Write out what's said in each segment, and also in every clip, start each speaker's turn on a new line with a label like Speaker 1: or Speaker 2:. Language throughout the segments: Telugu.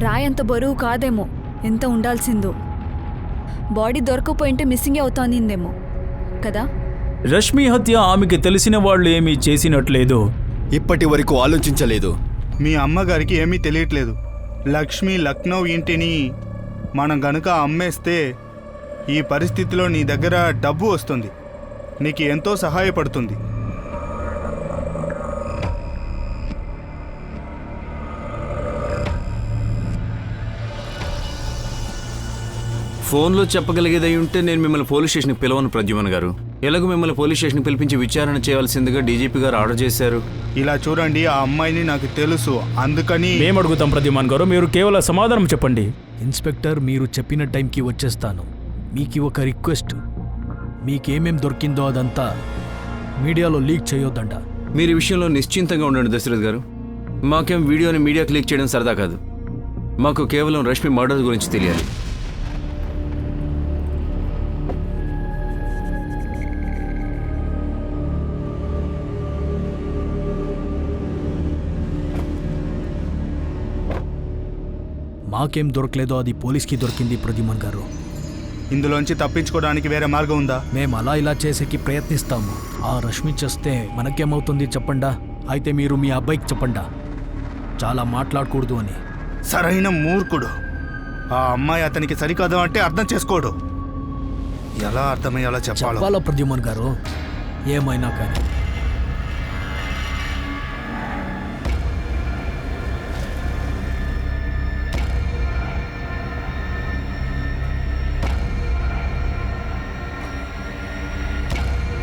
Speaker 1: రాయి అంత బరువు కాదేమో, ఎంత ఉండాల్సిందో. బాడీ దొరకపోయింటే మిస్సింగే అవుతానిందేమో కదా.
Speaker 2: రష్మి హత్య ఆమెకి తెలిసిన వాళ్ళు ఏమీ చేసినట్లేదు.
Speaker 3: ఇప్పటి వరకు ఆలోచించలేదు.
Speaker 4: మీ అమ్మగారికి ఏమీ తెలియట్లేదు. లక్ష్మి లక్నో ఇంటిని మనం గనుక అమ్మేస్తే ఈ పరిస్థితిలో నీ దగ్గర డబ్బు వస్తుంది, నీకు ఎంతో సహాయపడుతుంది.
Speaker 5: ఫోన్లో చెప్పగలిగేదై ఉంటే నేను మిమ్మల్ని పోలీస్ స్టేషన్కి పిలవను ప్రద్యుమన్ గారు. ఎలాగో మిమ్మల్ని పోలీస్ స్టేషన్కి పిలిపించి విచారణ చేయాల్సిందిగా డీజీపీ గారు ఆర్డర్ చేశారు.
Speaker 4: ఇలా చూడండి, ఆ అమ్మాయిని నాకు తెలుసు, అందుకని
Speaker 2: మేము అడుగుతాం ప్రద్యుమన్ గారు, మీరు కేవలం సమాధానం చెప్పండి.
Speaker 6: ఇన్స్పెక్టర్, మీరు చెప్పిన టైంకి వచ్చేస్తాను. మీకు ఒక రిక్వెస్ట్, మీకేమేం దొరికిందో అదంతా మీడియాలో లీక్ చేయొద్దంట.
Speaker 5: మీరు ఈ విషయంలో నిశ్చింతంగా ఉండండి దశరథ్ గారు. మాకేం వీడియోని మీడియాకి లీక్ చేయడం సరదా కాదు. మాకు కేవలం రష్మి మర్డర్ గురించి తెలియాలి.
Speaker 6: మాకేం దొరకలేదో అది పోలీస్కి దొరికింది ప్రద్యుమన్ గారు.
Speaker 4: ఇందులోంచి తప్పించుకోవడానికి వేరే మార్గం ఉందా?
Speaker 6: మేము అలా ఇలా చేసేకి ప్రయత్నిస్తాము. ఆ రష్మి చేస్తే మనకేమవుతుంది చెప్పండా? అయితే మీరు మీ అబ్బాయికి చెప్పండా, చాలా మాట్లాడకూడదు అని.
Speaker 4: సరైన మూర్ఖుడు. ఆ అమ్మాయి అతనికి సరికాదు అంటే అర్థం చేసుకోడు. ఎలా అర్థమయ్యేలా చెప్పాలో.
Speaker 6: చెప్పాలా ప్రద్యుమన్ గారు, ఏమైనా కానీ.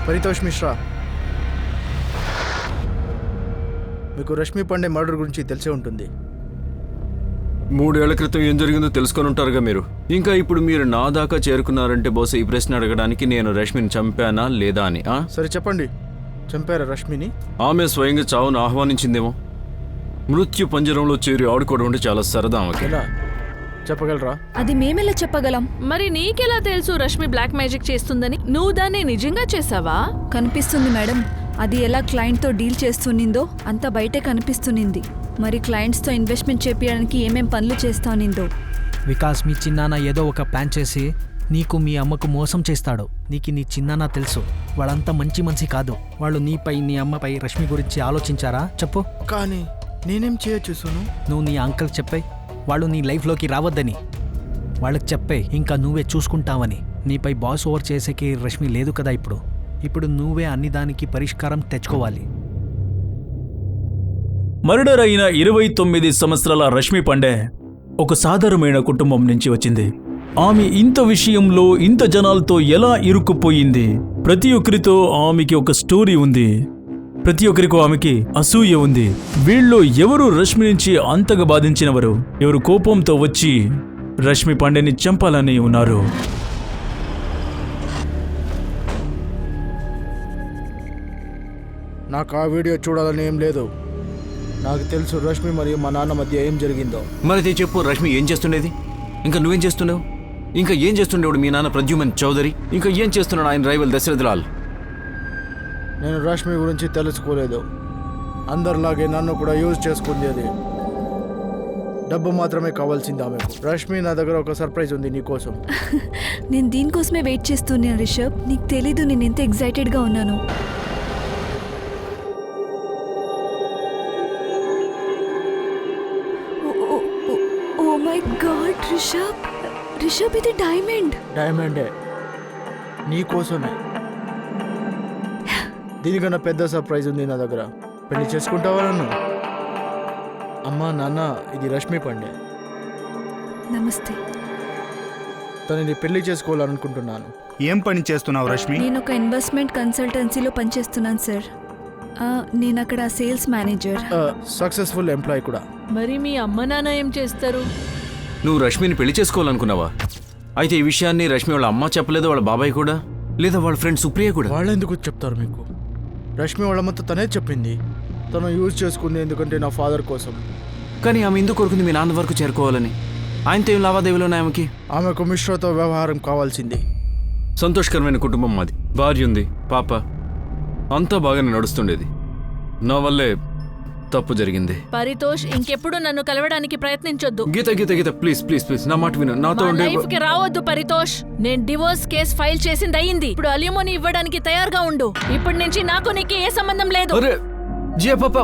Speaker 7: పరితోష్ మిశ్రా, మీకు రష్మి పండే మర్డర్ గురించి తెలిసే ఉంటుంది.
Speaker 5: 3 ఏళ్ల క్రితం ఏం జరిగిందో తెలుసుకొని ఉంటారుగా మీరు. ఇంకా ఇప్పుడు మీరు నా దాకా చేరుకున్నారంటే బహుశా ఈ ప్రశ్న అడగడానికి నేను రష్మిని చంపానా లేదా అని.
Speaker 7: సరే చెప్పండి, చంపారా రష్మిని?
Speaker 5: ఆమె స్వయంగా చావును ఆహ్వానించిందేమో. మృత్యు పంజరంలో చేరి ఆడుకోవడం అంటే చాలా సరదా ఆమెకి.
Speaker 7: ఎలా చెప్పగలరా?
Speaker 1: అది మేమెలా చెప్పగలం?
Speaker 8: మరి నీకెలా తెలుసు రష్మి బ్లాక్ మ్యాజిక్ చేస్తుందని? నువ్వు దాన్ని నిజంగా చేసావా?
Speaker 1: కనిపిస్తుంది మేడం, అది ఎలా క్లయింట్తో డీల్ చేస్తునిందో అంతా బయటే కనిపిస్తునింది. మరి క్లయింట్స్తో ఇన్వెస్ట్మెంట్ చేపించడానికి ఏమేం పనులు చేస్తానిందో.
Speaker 6: వికాస్, మీ చిన్నాన్న ఏదో ఒక ప్లాన్ చేసి నీకు మీ అమ్మకు మోసం చేస్తాడు. నీకు నీ చిన్నాన్న తెలుసు, వాళ్ళంతా మంచి మనిషి కాదు. వాళ్ళు నీపై నీ అమ్మపై రష్మి గురించి ఆలోచించారా చెప్పు.
Speaker 7: కానీ నేనేం చేయొచ్చు సోను?
Speaker 6: నువ్వు నీ అంకల్ చెప్పే వాళ్ళు నీ లైఫ్లోకి రావద్దని. వాళ్ళకి చెప్పే ఇంకా నువ్వే చూసుకుంటావని. నీపై బాస్ ఓవర్ చేసేకి రష్మి లేదు కదా ఇప్పుడు నువ్వే అన్ని దానికి పరిష్కారం తెచ్చుకోవాలి.
Speaker 2: మర్డర్ అయిన 29 సంవత్సరాల రష్మి పండే ఒక సాధారణమైన కుటుంబం నుంచి వచ్చింది. ఆమె ఇంత విషయంలో ఇంత జనాలతో ఎలా ఇరుక్కుపోయింది? ప్రతి ఒక్కరితో ఆమెకి ఒక స్టోరీ ఉంది. ప్రతి ఒక్కరికి ఆమెకి అసూయ ఉంది. వీళ్ళు ఎవరు రష్మి నుంచి అంతగా బాధించినవారు? ఎవరు కోపంతో వచ్చి రష్మి పండేని చంపాలని ఉన్నారు?
Speaker 7: నాకు ఆ వీడియో చూడాలని ఏం లేదు. నాకు తెలుసు రష్మి మరియు మా నాన్న మధ్య ఏం జరిగిందో.
Speaker 5: మరి చెప్పు, రష్మి ఏం చేస్తుండేది? ఇంకా నువ్వేం చేస్తున్నావు? ఇంకా ఏం చేస్తుండేవాడు మీ నాన్న ప్రద్యుమన్ చౌదరి? ఇంకా ఏం చేస్తున్నాడు ఆయన రైవల్ దశరథ్ లాల్?
Speaker 7: నేను రష్మి గురించి తెలుసుకోలేదు. అందరిలాగే నన్ను కూడా యూజ్ చేసుకుంది. అది డబ్బు మాత్రమే కావాల్సింది ఆమెకు. రష్మి, నా దగ్గర ఒక సర్ప్రైజ్ ఉంది నీకోసం.
Speaker 1: నేను దీనికోసమే వెయిట్ చేస్తున్నాను రిషబ్. నీకు తెలీదు నేను ఎంత ఎక్సైటెడ్గా ఉన్నాను. Oh my God Rishabh, Rishabh ఇది
Speaker 7: డైమండే నీకోసమే. దీనికన్నా పెద్ద సర్ప్రైజ్ ఉంది నా దగ్గర. పెళ్లి చేసుకుంటావా నన్ను? అమ్మా నాన్న, ఇది రష్మి పండే.
Speaker 1: నమస్తే.
Speaker 7: తనని పెళ్లి చేసుకోవాలనుకుంటున్నాను.
Speaker 4: ఏం పని చేస్తున్నావు రష్మి?
Speaker 1: నేను ఒక ఇన్వెస్ట్మెంట్ కన్సల్టెన్సీలో పనిచేస్తున్నాను సార్. నేను అక్కడ సేల్స్ మేనేజర్.
Speaker 7: సక్సెస్ఫుల్ ఎంప్లాయ్ కూడా.
Speaker 8: మరి మీ అమ్మ నాన్న ఏం చేస్తారు?
Speaker 5: నువ్వు రష్మిని పెళ్లి చేసుకోవాలనుకున్నావా? అయితే ఈ విషయాన్ని రష్మి వాళ్ళ అమ్మ చెప్పలేదు, వాళ్ళ బాబాయ్ కూడా, లేదా వాళ్ళ ఫ్రెండ్ సుప్రియ కూడా?
Speaker 7: వాళ్ళెందుకు చెప్తారు మీకు? రష్మి వాళ్ళమ్మతో తనే చెప్పింది. తను యూజ్ చేసుకుంది ఎందుకంటే నా ఫాదర్ కోసం.
Speaker 5: కానీ ఆమె ఎందుకు కోరుకుంది మీ నాన్న వరకు చేరుకోవాలని? ఆయనతో ఏం లావాదేవీలు ఉన్నాయి ఆమెకి?
Speaker 7: ఆమెకు మిశ్రతో వ్యవహారం కావాల్సింది.
Speaker 5: సంతోషకరమైన కుటుంబం మాది. భార్య ఉంది, పాప, అంతా బాగానే నడుస్తుండేది. నా వల్లే తప్పు జరిగింది.
Speaker 8: పరితోష్, ఇంకెప్పుడు నన్ను కలవడానికి ప్రయత్నించొద్దు.
Speaker 5: గీత గీత గీత ప్లీజ్ ప్లీజ్ ప్లీజ్ నా మాట విను. నాతో
Speaker 8: మా
Speaker 5: ఉండే
Speaker 8: లైఫ్ కి రావద్దు పరితోష్. నేను డివోర్స్ కేసు ఫైల్ చేసింది అయ్యింది. ఇప్పుడు అలిమోని ఇవ్వడానికి తయారుగా ఉండు. ఇప్పటి నుంచి నాకు నీకు ఏ సంబంధం లేదు.
Speaker 5: అరే జియా పాప,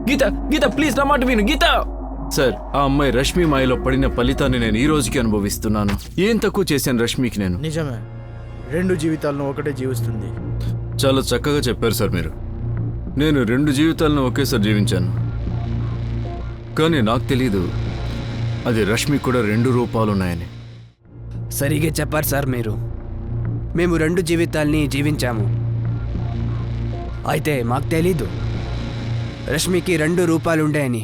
Speaker 5: గీత గీత ప్లీజ్ నా మాట విను గీత. సార్, ఆ అమ్మాయి రష్మి మాయలో పడిన ఫలితాన్ని నేను ఈ రోజుకి అనుభవిస్తున్నాను. ఏం తక్కువ చేశాను రష్మికి నేను?
Speaker 7: నిజమే, 2 జీవితాలను ఒకటే జీవిస్తుంది.
Speaker 5: చాలా చక్కగా చెప్పారు సార్ మీరు. నేను 2 జీవితాలను ఒకేసారి జీవించాను. కానీ నాకు తెలీదు అది రష్మికి కూడా 2 రూపాలున్నాయని.
Speaker 9: సరిగా చెప్పారు సార్ మీరు. మేము 2 జీవితాల్ని జీవించాము. అయితే మాకు తెలీదు రష్మికి 2 రూపాలుండాయని.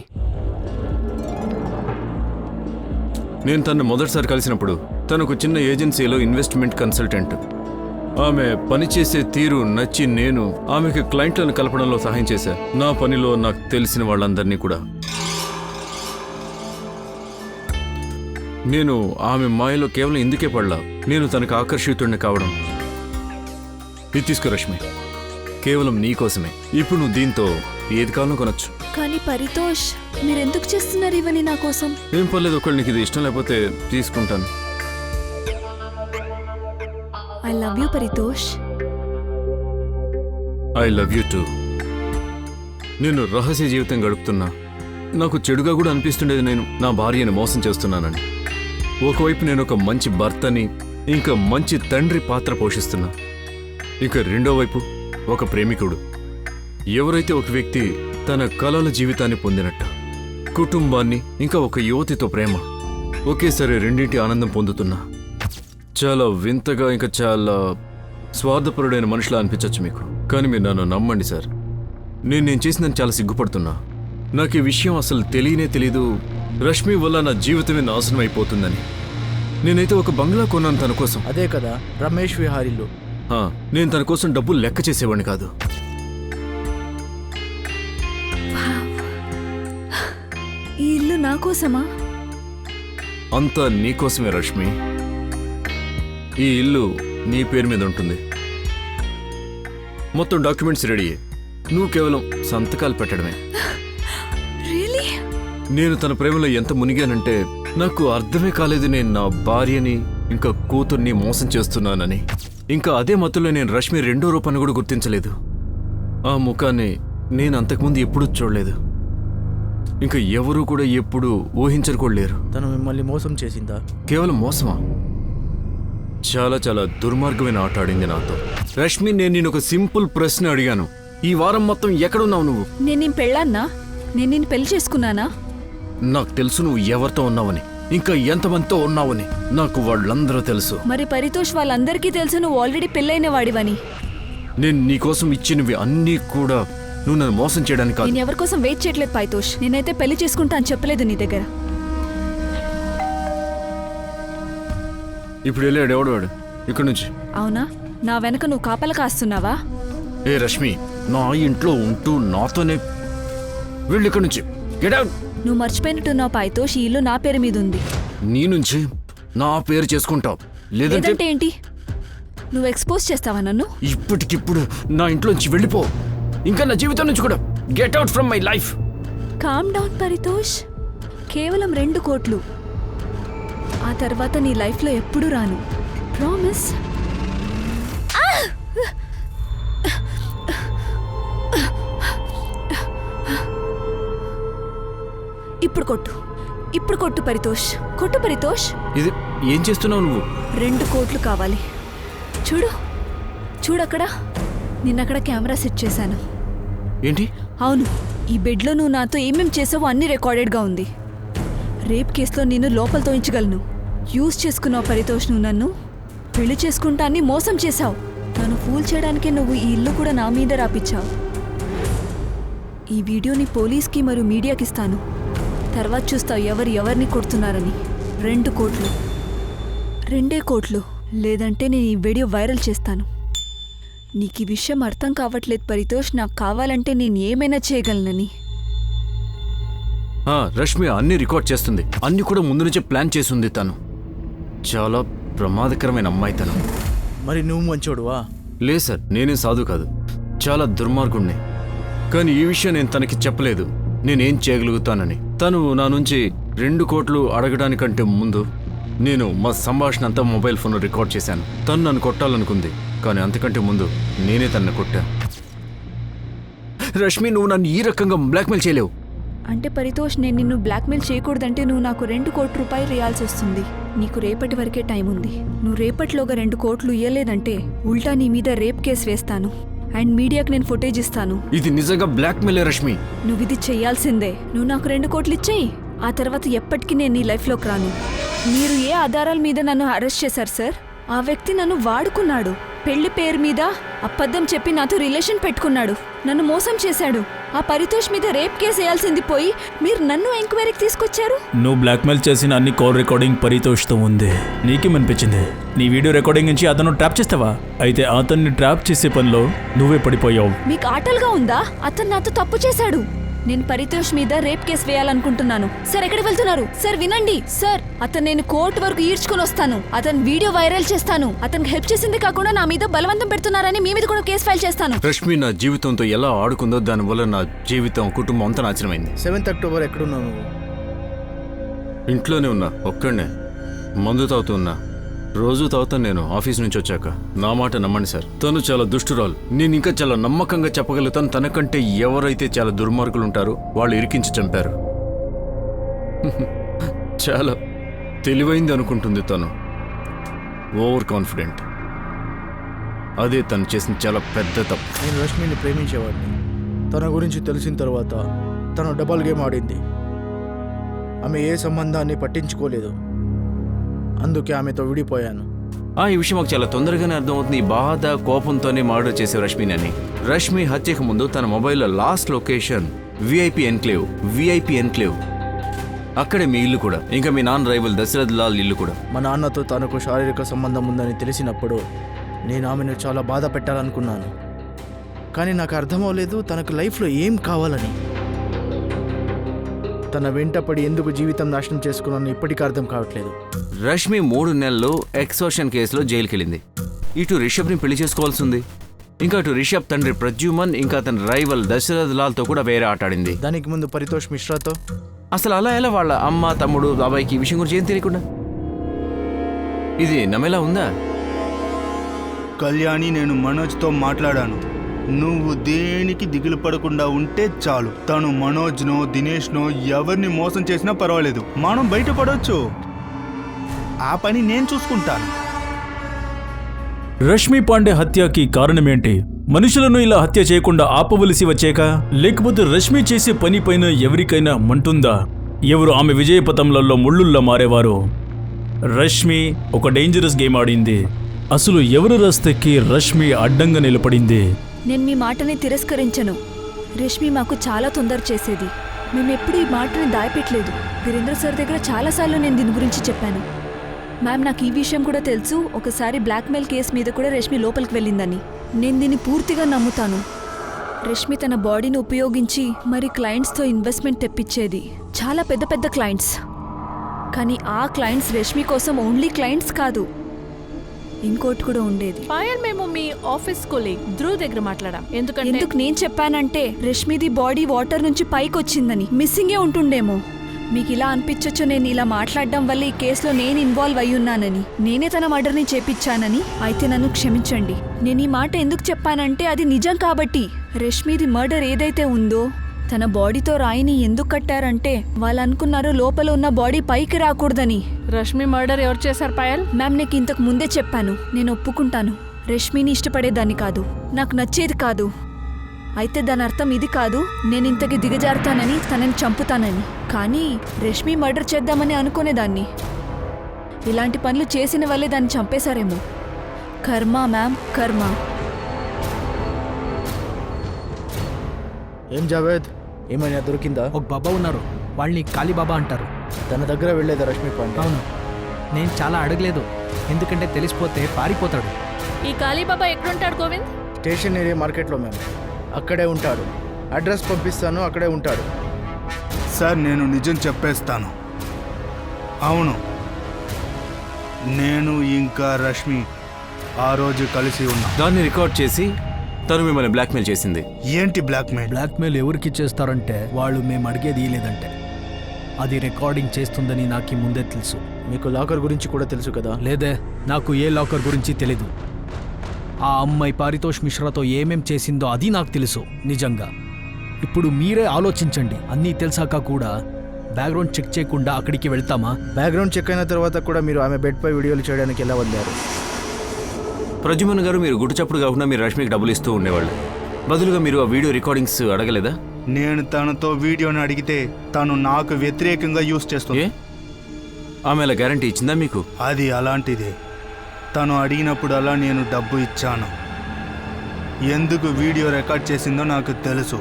Speaker 5: నేను తను మొదటిసారి కలిసినప్పుడు తనకు చిన్న ఏజెన్సీలో ఇన్వెస్ట్మెంట్ కన్సల్టెంట్. ఆమె పనిచేసే తీరు నచ్చి నేను ఆమెకి క్లయింట్లను కలపడంలో సహాయం చేశా. నా పనిలో నాకు తెలిసిన వాళ్ళందరినీ కూడా. నేను ఆమె మాయలో కేవలం ఇందుకే పడలా, నేను తనకు ఆకర్షితుడిని కావడం. ఇది తీసుకో రష్మి, కేవలం నీకోసమే. ఇప్పుడు నువ్వు దీంతో ఏది కావాలో కొనొచ్చు.
Speaker 1: కానీ పరితోష్, మీరెందుకు చేస్తున్నారు ఇవన్నీ నా కోసం?
Speaker 5: ఏం పర్లేదు, ఒకళ్ళు నీకు ఇది ఇష్టం లేకపోతే తీసుకుంటాను.
Speaker 1: I love you Paritosh.
Speaker 5: I love you two. నేను రహస్య జీవితం గడుపుతున్నా. నాకు చెడుగా కూడా అనిపిస్తుండేది నేను నా భార్యను మోసం చేస్తున్నానని. ఒకవైపు నేను ఒక మంచి భర్తని, ఇంకా మంచి తండ్రి పాత్ర పోషిస్తున్నా. ఇక రెండో వైపు ఒక ప్రేమికుడు. ఎవరైతే ఒక వ్యక్తి తన కలల జీవితాన్ని పొందినట్టు, కుటుంబాన్ని, ఇంకా ఒక యువతితో ప్రేమ, ఒకేసారి రెండింటి ఆనందం పొందుతున్నా. చాలా వింతగా, ఇంకా చాలా స్వార్థపరుడైన మనిషిలా అనిపించవచ్చు మీకు. కానీ మీరు నన్ను నమ్మండి సార్, నేను చేసిందని చాలా సిగ్గుపడుతున్నా. నాకు ఈ విషయం అసలు తెలీదు. రష్మి వల్ల నా జీవితమే నాశనం అయిపోతుందని. నేనైతే ఒక బంగ్లా కొన్నాను తన కోసం.
Speaker 7: అదే కదా రమేష్ విహారీలు.
Speaker 5: నేను తన కోసం డబ్బులు లెక్క చేసేవాడిని కాదు.
Speaker 1: ఈ ఇల్లు నా కోసమా?
Speaker 5: అంతా నీకోసమే రష్మి. ఈ ఇల్లు నీ పేరు మీద ఉంటుంది. మొత్తం డాక్యుమెంట్స్ రెడీ. నువ్వు కేవలం సంతకాలు పెట్టడమే.
Speaker 1: రియలీ?
Speaker 5: నేను తన ప్రేమలో ఎంత మునిగానంటే నాకు అర్థమే కాలేదు నేను నా భార్యని ఇంకా కూతుర్ని మోసం చేస్తున్నానని. ఇంకా అదే మత్తులో నేను రష్మి 2వ రూపాన్ని కూడా గుర్తించలేదు. ఆ ముఖాన్ని నేను అంతకుముందు ఎప్పుడూ చూడలేదు. ఇంకా ఎవరూ కూడా ఎప్పుడు ఊహించరుకోలేరు.
Speaker 7: తను మిమ్మల్ని మోసం చేసిందా?
Speaker 5: కేవలం మోసమా? చాలా చాలా దుర్మార్గమైన ఆట ఆడింది నాతో. రష్మి, నేను నేను ఒక సింపుల్ ప్రశ్న అడిగాను. ఈ వారం మొత్తం ఎక్కడున్నావు నువ్వు?
Speaker 1: నేను పెళ్ళాన్నా? నేను నిన్ను పెళ్లి చేసుకున్నానా?
Speaker 5: నాకు తెలుసు నువ్వు ఎవరితో ఉన్నావని, ఇంకా ఎంతమందితో ఉన్నావని. నాకు వాళ్ళందరూ తెలుసు.
Speaker 1: మరి పరితోష్ వాళ్ళందరికీ తెలుసు నువ్వు ఆల్రెడీ పెళ్ళైన వాడివని.
Speaker 5: నేను నీకోసం ఇచ్చినవి అన్నీ కూడా నువ్వు నన్ను మోసం చేయడానికి కాదు.
Speaker 1: నేను ఎవరి కోసం వెయిట్ చేయట్లేదు పరితోష్. నేనైతే పెళ్లి చేసుకుంటా అని చెప్పలేదు నీ దగ్గర.
Speaker 5: ఇప్పుడు వెళ్ళాడు ఎవడు ఇక్కడ నుంచి?
Speaker 1: అవునా? నా వెనక నువ్వు కాపలా కాస్తున్నావా?
Speaker 5: ఏ రష్మి, నా ఇంట్లో ఉంటూ నాతోనే వెళ్ళి ఇక్కడ నుంచి. Get out.
Speaker 1: నువ్వు మర్చిపోయినట్టున్నావు పరితోష్, ఈ ఇల్లు నా పేరు మీద ఉంది.
Speaker 5: నీ నుంచి నా పేరు చేసుకుంటావు.
Speaker 1: లేదంటే ఏంటి? నువ్వు ఎక్స్పోజ్ చేస్తావా నన్ను?
Speaker 5: ఇప్పటికిప్పుడు నా ఇంట్లోంచి వెళ్ళిపో. ఇంకా నా జీవితం నుంచి కూడా. Get out from my life.
Speaker 1: Calm down Paritosh. కేవలం 2 కోట్లు. ఆ తర్వాత నీ లైఫ్లో ఎప్పుడు రాను. ప్రామిస్. ఇప్పుడు కొట్టు. ఇప్పుడు కొట్టు పరితోష్. కొట్టు పరితోష్.
Speaker 5: ఇది ఏం చేస్తున్నావు నువ్వు?
Speaker 1: 2 కోట్లు కావాలి. చూడు చూడక్కడ. నిన్నక్కడ కెమెరా సెట్ చేశాను.
Speaker 5: ఏంటి?
Speaker 1: అవును, ఈ బెడ్లో నువ్వు నాతో ఏమేం చేసావో అన్నీ రికార్డెడ్గా ఉంది. రేప్ కేసులో నిన్ను లోపల తోయించగలను. యూజ్ చేసుకున్నావు పరితోష్. నువ్వు నన్ను పెళ్లి చేసుకుంటా అని మోసం చేశావు. నన్ను ఫూల్ చేయడానికే నువ్వు ఈ ఇల్లు కూడా నా మీద రాపిచ్చావు. ఈ వీడియోని పోలీస్కి మరియు మీడియాకి ఇస్తాను. తర్వాత చూస్తావు ఎవరిని కొడుతున్నారని. 2 కోట్లు. 2 కోట్లు. లేదంటే నేను ఈ వీడియో వైరల్ చేస్తాను. నీకు ఈ విషయం అర్థం కావట్లేదు పరితోష్. నాకు కావాలంటే నేను ఏమైనా చేయగలనని.
Speaker 5: రష్మి అన్ని రికార్డ్ చేస్తుంది. అన్ని కూడా ముందు నుంచే ప్లాన్ చేసింది తను. చాలా ప్రమాదకరమైన అమ్మాయి తను.
Speaker 7: మరి నువ్వు మంచోడువా?
Speaker 5: లేదు సార్, నేనే సాధు కాదు, చాలా దుర్మార్గుణ్ణి. కానీ ఈ విషయం నేను తనకి చెప్పలేదు, నేనేం చేయగలుగుతానని. తను నా నుంచి 2 కోట్లు అడగడానికంటే ముందు నేను మా సంభాషణ అంతా మొబైల్ ఫోన్లో రికార్డ్ చేశాను. తను నన్ను కొట్టాలనుకుంది, కానీ అంతకంటే ముందు నేనే తనని కొట్టా. రష్మి, నువ్వు నన్ను ఈ రకంగా బ్లాక్మెయిల్ చేయలేవు.
Speaker 1: అంటే పరితోష్, నేను నిన్ను బ్లాక్మెయిల్ చేయకూడదంటే నువ్వు నాకు 2 కోట్ల రూపాయలు ఇవ్వాల్సి వస్తుంది. నీకు రేపటి వరకే టైం ఉంది. నువ్వు రేపటిలోగా 2 కోట్లు ఇవ్వలేదంటే ఉల్టా నీ మీద రేప్ కేసు వేస్తాను అండ్ మీడియాకి నేను ఫుటేజ్ ఇస్తాను.
Speaker 5: ఇది నిజంగా బ్లాక్మెయిల్ రష్మి.
Speaker 1: నువ్వు ఇది చెయ్యాల్సిందే. నువ్వు నాకు 2 కోట్లు ఇచ్చేయి. ఆ తర్వాత ఎప్పటికీ నేను నీ లైఫ్లోకి రాను. మీరు ఏ ఆధారాల మీద నన్ను అరెస్ట్ చేశారు సార్? ఆ వ్యక్తి నన్ను వాడుకున్నాడు. పెళ్లి పేరు మీద అబద్ధం చెప్పి నాతో రిలేషన్ పెట్టుకున్నాడు. నన్ను మోసం చేశాడు. ఆ పరితోష్ మీద రేప్ కేసు వేయాల్సింది పోయి మీరు నన్ను ఎంక్వైరీకి తీసుకొచ్చారు.
Speaker 2: నువ్వు బ్లాక్మెయిల్ చేసిన అన్ని కాల్ రికార్డింగ్ పరితోష్తో ఉంది. నీకేమనిపించింది? నీ వీడియో రికార్డింగ్ నుంచి అతను ట్రాప్ చేస్తావా? అయితే అతన్ని ట్రాప్ చేసే పనిలో నువ్వే పడిపోయావు.
Speaker 1: మీకు ఆటలుగా ఉందా? అతను నాతో తప్పు చేశాడు. నేను పరితోష్ మీద రేప్ కేసు వేయాలనుకుంటున్నాను. సార్, ఎక్కడికి వెళ్తున్నారు? సార్ వినండి సార్, అతను నేను కోర్టు వరకు ఈడ్చుకొని వస్తాను. అతను వీడియో వైరల్ చేస్తాను. అతనికి హెల్ప్ చేసింది కాకుండా నా మీద బలవంతం పెడుతున్నారని మీ మీద కూడా కేసు ఫైల్ చేస్తాను.
Speaker 5: రష్మి నా జీవితంతో ఎలా ఆడుకుందో దానివల్ల నా జీవితం, కుటుంబం అంతా నాశనమైంది.
Speaker 7: 7th అక్టోబర్ ఎక్కడున్నావు నువ్వు?
Speaker 5: ఇంట్లోనే ఉన్నా, ఒక్కడే మందు తాగుతూ ఉన్నా. రోజు తాగుతాను నేను ఆఫీస్ నుంచి వచ్చాక. నా మాట నమ్మండి సార్, తను చాలా దుష్టురాలు. నేను ఇంకా చాలా నమ్మకంగా చెప్పగలుగుతాను, తనకంటే ఎవరైతే చాలా దుర్మార్గులు ఉంటారో వాళ్ళు ఇరికించి చంపారు. చాలా తెలివైంది అనుకుంటుంది తను, ఓవర్ కాన్ఫిడెంట్. అదే తను చేసిన చాలా పెద్ద తప్పు.
Speaker 7: నేను రష్మిని ప్రేమించేవాడిని. తన గురించి తెలిసిన తర్వాత తను డబల్ గేమ్ ఆడింది. ఆమె ఏ సంబంధాన్ని పట్టించుకోలేదు. అందుకే ఆమెతో విడిపోయాను.
Speaker 5: ఈ విషయం మాకు చాలా తొందరగానే అర్థమవుతుంది. ఈ బాధ, కోపంతోనే మర్డర్ చేసే రష్మిని అని. రష్మి హత్యకు ముందు తన మొబైల్లో లాస్ట్ లొకేషన్ విఐపి ఎన్క్లేవ్. అక్కడే మీ ఇల్లు కూడా, ఇంకా మీ నాన్న రైవల్ దశరథ్ లాల్ ఇల్లు కూడా.
Speaker 7: మా నాన్నతో తనకు శారీరక సంబంధం ఉందని తెలిసినప్పుడు నేను ఆమెను చాలా బాధ పెట్టాలనుకున్నాను. కానీ నాకు అర్థమవలేదు తనకు లైఫ్లో ఏం కావాలని. తన వెంటపడి ఎందుకు జీవితం నాశనం చేసుకున్నాను ఇప్పటికీ అర్థం కావట్లేదు.
Speaker 5: రష్మి 3 నెలలు ఎక్సోషన్ కేసులో జైలుకి వెళ్ళింది. ఇటు రిషబ్ని పెళ్లి చేసుకోవాల్సి ఉంది, ఇంకా అటు రిషబ్ తండ్రి ప్రద్యుమన్, ఇంకా అతని రైవల్ దశరథ్ లాల్తో కూడా వేరే ఆటాడింది.
Speaker 7: దానికి ముందు పరితోష్ మిశ్రాతో.
Speaker 5: అసలు అలా ఎలా వాళ్ళ అమ్మ, తమ్ముడు, బాబాయ్కి ఈ విషయం గురించి ఏం తెలియకుండా? ఇది నమ్మేలా ఉందా?
Speaker 4: కళ్యాణి, నేను మనోజ్తో మాట్లాడాను. నువ్వు దేనికి దిగులు పడకుండా ఉంటే చాలు. తను మనోజ్నో దినేష్నో ఎవరిని మోసం చేసినా పర్వాలేదు, మనం బయటపడవచ్చు. ఆ పని నేను చూసుకుంటాను.
Speaker 2: రష్మి పాండే హత్యకి కారణమేంటి? మనుషులను ఇలా హత్య చేయకుండా ఆపవలసి వచ్చాక, లేకపోతే రష్మి చేసే పని పైన ఎవరికైనా మంటుందా? ఎవరు ఆమె విజయపథంలలో ముళ్ళుల్లా మారేవారు? రష్మి ఒక డేంజరస్ గేమ్ ఆడింది. అసలు ఎవరు రస్తెక్కి రష్మి అడ్డంగా నిలబడింది?
Speaker 1: నేను మీ మాటని తిరస్కరించను. రష్మి మాకు చాలా తొందర చేసేది. మేమెప్పుడు ఈ మాటని దాయపెట్టలేదు. వీరేంద్ర సార్ దగ్గర చాలాసార్లు నేను దీని గురించి చెప్పాను. మ్యామ్, నాకు ఈ విషయం కూడా తెలుసు. ఒకసారి బ్లాక్మెయిల్ కేసు మీద కూడా రష్మి లోపలికి వెళ్ళిందని. నేను దీన్ని పూర్తిగా నమ్ముతాను. రష్మి తన బాడీని ఉపయోగించి మరి క్లయింట్స్తో ఇన్వెస్ట్మెంట్ తెప్పించేది. చాలా పెద్ద పెద్ద క్లయింట్స్. కానీ ఆ క్లయింట్స్ రష్మి కోసం ఓన్లీ క్లయింట్స్ కాదు, ఇంకోటి కూడా ఉండేది.
Speaker 8: పాయల్, మేము మీ ఆఫీస్ కొలీగ్ ధ్రువ్ దగ్గర మాట్లాడాం.
Speaker 1: ఎందుకు నేను చెప్పానంటే రష్మిది బాడీ వాటర్ నుంచి పైకి వచ్చిందని, మిస్సింగే ఉంటుండేమో. మీకు ఇలా అనిపించొచ్చు నేను ఇలా మాట్లాడడం వల్ల ఈ కేసులో నేను ఇన్వాల్వ్ అయ్యున్నానని, నేనే తన మర్డర్ని చేపించానని. అయితే నన్ను క్షమించండి. నేను ఈ మాట ఎందుకు చెప్పానంటే అది నిజం కాబట్టి. రష్మిది మర్డర్ ఏదైతే ఉందో, తన బాడీతో రాయిని ఎందుకు కట్టారంటే వాళ్ళు అనుకున్నారు లోపల ఉన్న బాడీ పైకి రాకూడదని.
Speaker 8: రష్మి మర్డర్ ఎవరు చేశారు పాయల్?
Speaker 1: మ్యామ్, నీకు ఇంతకు ముందే చెప్పాను. నేను ఒప్పుకుంటాను, రష్మిని ఇష్టపడేదాన్ని కాదు, నాకు నచ్చేది కాదు. అయితే దాని అర్థం ఇది కాదు నేను ఇంతకి దిగజారుతానని, తనని చంపుతానని. కానీ రష్మి మర్డర్ చేద్దామని అనుకునేదాన్ని. ఇలాంటి పనులు చేసిన వల్లే దాన్ని చంపేశారేమో. కర్మ మ్యామ్, కర్మ.
Speaker 7: ఏం జావేద్, ఏమైనా దొరికిందా?
Speaker 6: ఒక బాబా ఉన్నారు, వాళ్ళని కాళీబాబా అంటారు.
Speaker 7: తన దగ్గర వెళ్ళేదా రష్మి పాండే?
Speaker 6: అవును, నేను చాలా అడగలేదు, ఎందుకంటే తెలిసిపోతే పారిపోతాడు.
Speaker 8: ఈ కాళీబాబా ఎక్కడుంటాడు గోవింద్?
Speaker 7: స్టేషన్ ఏరియా మార్కెట్లో మ్యామ్, అక్కడే ఉంటాడు. అడ్రస్ పంపిస్తాను, అక్కడే ఉంటాడు.
Speaker 4: సార్, నేను నిజం చెప్పేస్తాను. అవును, నేను ఇంకా రష్మి ఆ రోజు కలిసి ఉన్నాం.
Speaker 5: దాన్ని రికార్డ్ చేసి తను మిమ్మల్ని బ్లాక్మెయిల్ చేసింది.
Speaker 4: ఏంటి బ్లాక్మెయిల్?
Speaker 6: బ్లాక్మెయిల్ ఎవరికి చేస్తారంటే వాళ్ళు మేము అడిగేది లేదంటే అది రికార్డింగ్ చేస్తుందని నాకు ముందే తెలుసు.
Speaker 7: మీకు లాకర్ గురించి కూడా తెలుసు కదా.
Speaker 6: లేదే, నాకు ఏ లాకర్ గురించి తెలీదు. ఆ అమ్మాయి పారితోష్ మిశ్రాతో ఏమేం చేసిందో అది నాకు తెలుసు నిజంగా. ఇప్పుడు మీరే ఆలోచించండి, అన్నీ తెలిసాక కూడా బ్యాక్గ్రౌండ్ చెక్ చేయకుండా అక్కడికి వెళ్తామా?
Speaker 7: బ్యాక్గ్రౌండ్ చెక్ అయిన తర్వాత కూడా మీరు ఆమె బెడ్పై వీడియోలు చేయడానికి ఎలా వదిలారు?
Speaker 5: ప్రద్యుమన్ గారు, మీరు గుట్టు చప్పుడు కాకుండా మీరు రష్మికి డబ్బులు ఇస్తూ ఉండేవాళ్ళు. బదులుగా మీరు ఆ వీడియో రికార్డింగ్స్ అడగలేదా?
Speaker 4: నేను తనతో వీడియోని అడిగితే తను నాకు వ్యతిరేకంగా యూజ్ చేస్తుంది.
Speaker 5: ఆమె అలా గ్యారంటీ ఇచ్చిందా మీకు?
Speaker 4: అది అలాంటిదే. తను అడిగినప్పుడల్లా నేను డబ్బు ఇచ్చాను. ఎందుకు వీడియో రికార్డ్ చేసిందో నాకు తెలుసు,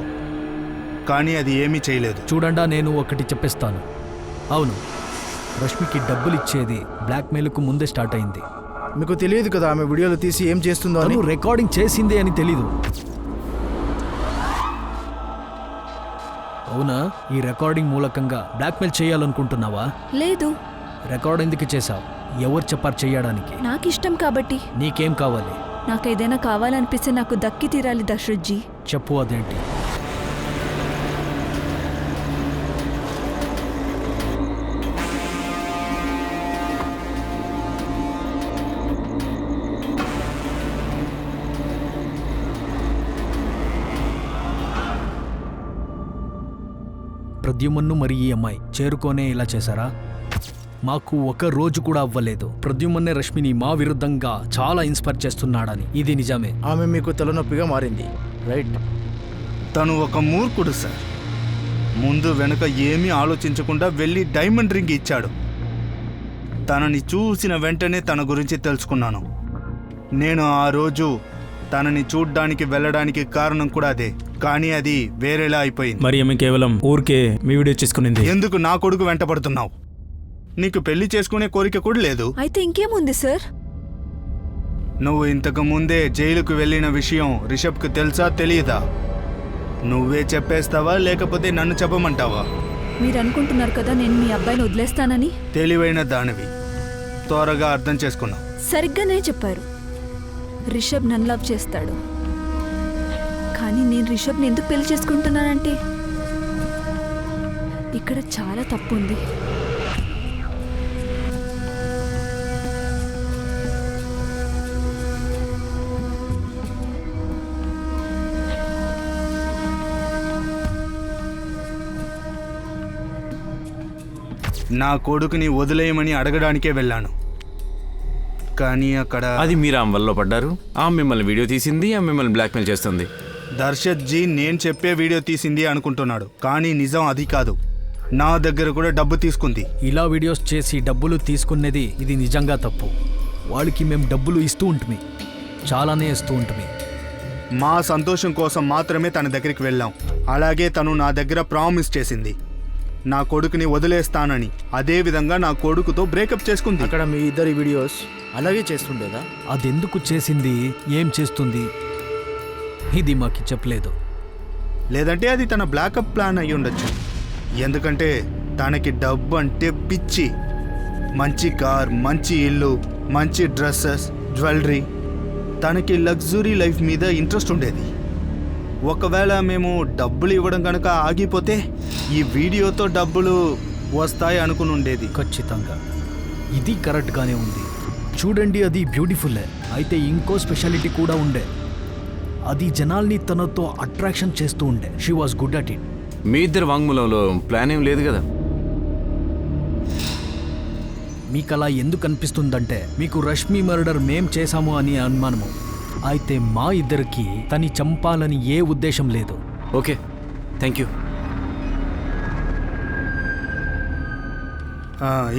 Speaker 4: కానీ అది ఏమీ చేయలేదు.
Speaker 6: చూడండా, నేను ఒకటి చెప్పేస్తాను. అవును, రష్మికి డబ్బులు ఇచ్చేది బ్లాక్మెయిల్కు ముందే స్టార్ట్ అయింది.
Speaker 7: మీకు తెలియదు కదా ఆమె వీడియోలు తీసి ఏం చేస్తుందో అని?
Speaker 6: తను రికార్డింగ్ చేసింది అని తెలీదు. అవునా? ఈ రికార్డింగ్ మూలకంగా బ్లాక్మెయిల్ చేయాలనుకుంటున్నావా?
Speaker 1: లేదు,
Speaker 6: రికార్డ్ ఎందుకు చేశావు? ఎవరు చెప్పారు చెయ్యడానికి?
Speaker 1: నాకు ఇష్టం కాబట్టి.
Speaker 6: నీకేం కావాలి?
Speaker 1: నాకు ఏదైనా కావాలనిపిస్తే నాకు దక్కి తీరాలి దశరథ్జీ.
Speaker 6: చెప్పు, అదేంటి? ప్రద్యుమన్ను మరి ఈ అమ్మాయి చేరుకోనే ఇలా చేశారా? మాకు ఒక రోజు కూడా అవ్వలేదు. ప్రద్యుమన్నే రష్మిని మా విరుద్ధంగా చాలా ఇన్స్పైర్ చేస్తున్నాడని. ఇది నిజమే.
Speaker 7: ఆమె మీకు తలనొప్పిగా మారింది, రైట్?
Speaker 4: తను ఒక మూర్ఖుడు సార్. ముందు వెనుక ఏమీ ఆలోచించకుండా వెళ్ళి డైమండ్ రింగ్ ఇచ్చాడు. తనని చూసిన వెంటనే తన గురించి తెలుసుకున్నాను. నేను ఆ రోజు తనని చూడ్డానికి వెళ్ళడానికి కారణం కూడా అదే, కానీ అది వేరేలా అయిపోయింది.
Speaker 2: మరి ఆమె కేవలం ఊరికే మీ వీడియో చేసుకునింది.
Speaker 4: ఎందుకు నా కొడుకు వెంట పడుతున్నావు? నీకు పెళ్లి చేసుకునే కోరిక కూడా లేదు.
Speaker 1: అయితే ఇంకేముంది సార్?
Speaker 4: నువ్వు ఇంతకు ముందే జైలుకు వెళ్ళిన విషయం రిషబ్కు తెలుసా తెలియదా? నువ్వే చెప్పేస్తావా లేకపోతే నన్ను చెప్పమంటావా?
Speaker 1: మీరు అనుకుంటున్నారు కదా నేను మీ అబ్బాయిని వదిలేస్తానని.
Speaker 4: తెలివైన దానివి, త్వరగా అర్థం చేసుకున్నావు.
Speaker 1: సరిగ్గానే చెప్పారు. రిషబ్ నన్ను లవ్ చేస్తాడు, కానీ నేను రిషబ్ని ఎందుకు పెళ్లి చేసుకుంటున్నానంటే ఇక్కడ చాలా తప్పు ఉంది.
Speaker 4: నా కొడుకుని వదిలేయమని అడగడానికే వెళ్ళాను, కానీ అక్కడ
Speaker 5: అది మీరు ఆమె వల్ల పడ్డారు. ఆమె మిమ్మల్ని వీడియో తీసింది, ఆమె మిమ్మల్ని బ్లాక్మెయిల్ చేస్తుంది.
Speaker 4: దర్శత్జీ నేను చెప్పే వీడియో తీసింది అనుకుంటున్నాడు, కానీ నిజం అది కాదు. నా దగ్గర కూడా డబ్బు తీసుకుంది.
Speaker 6: ఇలా వీడియోస్ చేసి డబ్బులు తీసుకునేది ఇది నిజంగా తప్పు. వాళ్ళకి మేము డబ్బులు ఇస్తూ ఉంటుంది, చాలానే ఇస్తూ ఉంటుంది.
Speaker 4: మా సంతోషం కోసం మాత్రమే తన దగ్గరికి వెళ్ళాం. అలాగే తను నా దగ్గర ప్రామిస్ చేసింది నా కొడుకుని వదిలేస్తానని. అదే విధంగా నా కొడుకుతో బ్రేకప్ చేసుకుంది.
Speaker 7: అక్కడ మీ ఇద్దరి వీడియోస్ అలాగే చేస్తుండేదా?
Speaker 6: అదెందుకు చేసింది, ఏం చేస్తుంది, ఇది మాకు చెప్పలేదు.
Speaker 4: లేదంటే అది తన బ్లాకప్ ప్లాన్ అయి ఉండొచ్చు. ఎందుకంటే తనకి డబ్బు అంటే పిచ్చి. మంచి కార్, మంచి ఇల్లు, మంచి డ్రెస్సెస్, జ్యువెలరీ, తనకి లగ్జరీ లైఫ్ మీద ఇంట్రెస్ట్ ఉండేది. ఒకవేళ మేము డబ్బులు ఇవ్వడం కనుక ఆగిపోతే ఈ వీడియోతో డబ్బులు వస్తాయి అనుకుని ఉండేది.
Speaker 6: ఖచ్చితంగా ఇది కరెక్ట్గానే ఉంది. చూడండి, అది బ్యూటిఫుల్లే. అయితే ఇంకో స్పెషాలిటీ కూడా ఉండే. అది జనాల్ని తనతో అట్రాక్షన్ చేస్తూ ఉండే. She was good at it.
Speaker 5: మీ ఇద్దరు వాంగ్మూలంలో ప్లాన్ ఏం లేదు కదా?
Speaker 6: మీకు అలా ఎందుకు అనిపిస్తుందంటే మీకు రష్మి మర్డర్ మేం చేశాము అని అనుమానము. అయితే మా ఇద్దరికి తని చంపాలని ఏ ఉద్దేశం లేదు.
Speaker 5: Okay, thank you.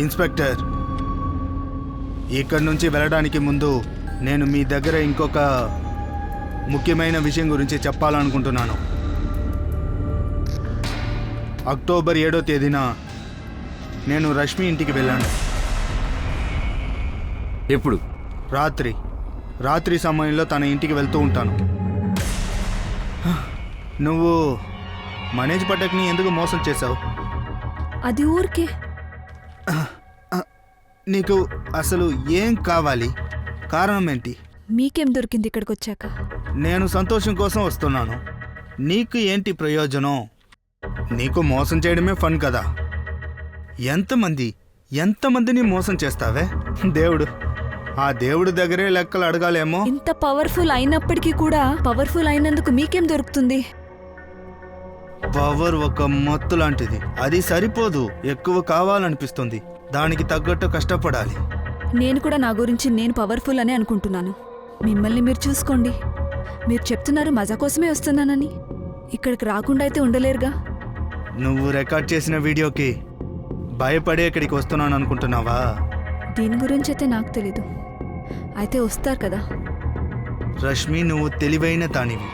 Speaker 4: ఇన్స్పెక్టర్, ఇక్కడి నుంచి వెళ్ళడానికి ముందు నేను మీ దగ్గర ఇంకొక ముఖ్యమైన విషయం గురించి చెప్పాలనుకుంటున్నాను. అక్టోబర్ 7వ తేదీన నేను రష్మి ఇంటికి వెళ్ళాను.
Speaker 5: ఎప్పుడు?
Speaker 4: రాత్రి సమయంలో తన ఇంటికి వెళ్తూ ఉంటాను. నువ్వు మనీష్ పటక్ని ఎందుకు మోసం చేశావు?
Speaker 1: అది ఊరికే.
Speaker 4: నీకు అసలు ఏం కావాలి? కారణం ఏంటి?
Speaker 1: మీకేం దొరికింది ఇక్కడికి వచ్చాక?
Speaker 4: నేను సంతోషం కోసం వస్తున్నాను. నీకు ఏంటి ప్రయోజనం? నీకు మోసం చేయడమే ఫన్ కదా. ఎంతమందిని మోసం చేస్తావే? దేవుడు, ఆ దేవుడి దగ్గరే లెక్కలు అడగాలేమో.
Speaker 1: ఇంత పవర్ఫుల్ అయినప్పటికీ కూడా పవర్ఫుల్ అయినందుకు మీకేం దొరుకుతుంది?
Speaker 4: పవర్ ఒక మత్తు లాంటిది. అది సరిపోదు, ఎక్కువ కావాలనిపిస్తుంది. దానికి తగ్గట్టు కష్టపడాలి.
Speaker 1: నేను కూడా నా గురించి నేను పవర్ఫుల్ అనే అనుకుంటున్నాను. మిమ్మల్ని మీరు చూసుకోండి. మీరు చెప్తున్నారు మజా కోసమే వస్తున్నానని. ఇక్కడికి రాకుండా అయితే ఉండలేరుగా.
Speaker 4: నువ్వు రికార్డ్ చేసిన వీడియోకి భయపడే ఇక్కడికి వస్తున్నాను అనుకుంటున్నావా?
Speaker 1: దీని గురించి అయితే నాకు తెలీదు. అయితే వస్తారు కదా.
Speaker 4: రష్మి, నువ్వు తెలివైన దానివి.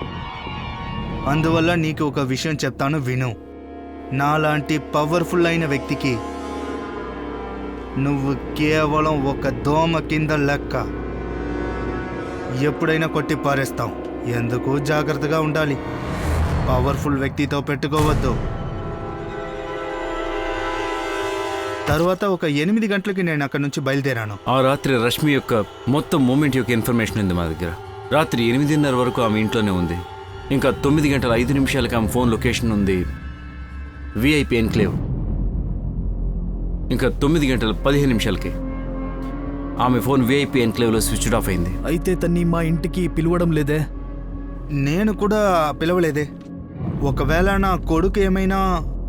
Speaker 4: అందువల్ల నీకు ఒక విషయం చెప్తాను, విను. నాలాంటి పవర్ఫుల్ అయిన వ్యక్తికి నువ్వు కేవలం ఒక దోమ కింద లెక్క. ఎప్పుడైనా కొట్టి పారేస్తాం. ఎందుకు జాగ్రత్తగా ఉండాలి. పవర్ఫుల్ వ్యక్తితో పెట్టుకోవద్దు. తర్వాత ఒక 8 గంటలకి నేను అక్కడి నుంచి బయలుదేరాను.
Speaker 5: ఆ రాత్రి రష్మి యొక్క మొత్తం మూమెంట్ యొక్క ఇన్ఫర్మేషన్ ఉంది మా దగ్గర. రాత్రి 8:30 వరకు ఆమె ఇంట్లోనే ఉంది. ఇంకా 9:05 ఆమె ఫోన్ లొకేషన్ ఉంది VIP ఎన్క్లేవ్. ఇంకా 9:15 ఆమె ఫోన్ VIP ఎన్క్లేవ్లో స్విచ్ ఆఫ్ అయింది.
Speaker 6: అయితే తన్ని మా ఇంటికి పిలవడం లేదే?
Speaker 4: నేను కూడా పిలవలేదే. ఒకవేళ నా కొడుకు ఏమైనా...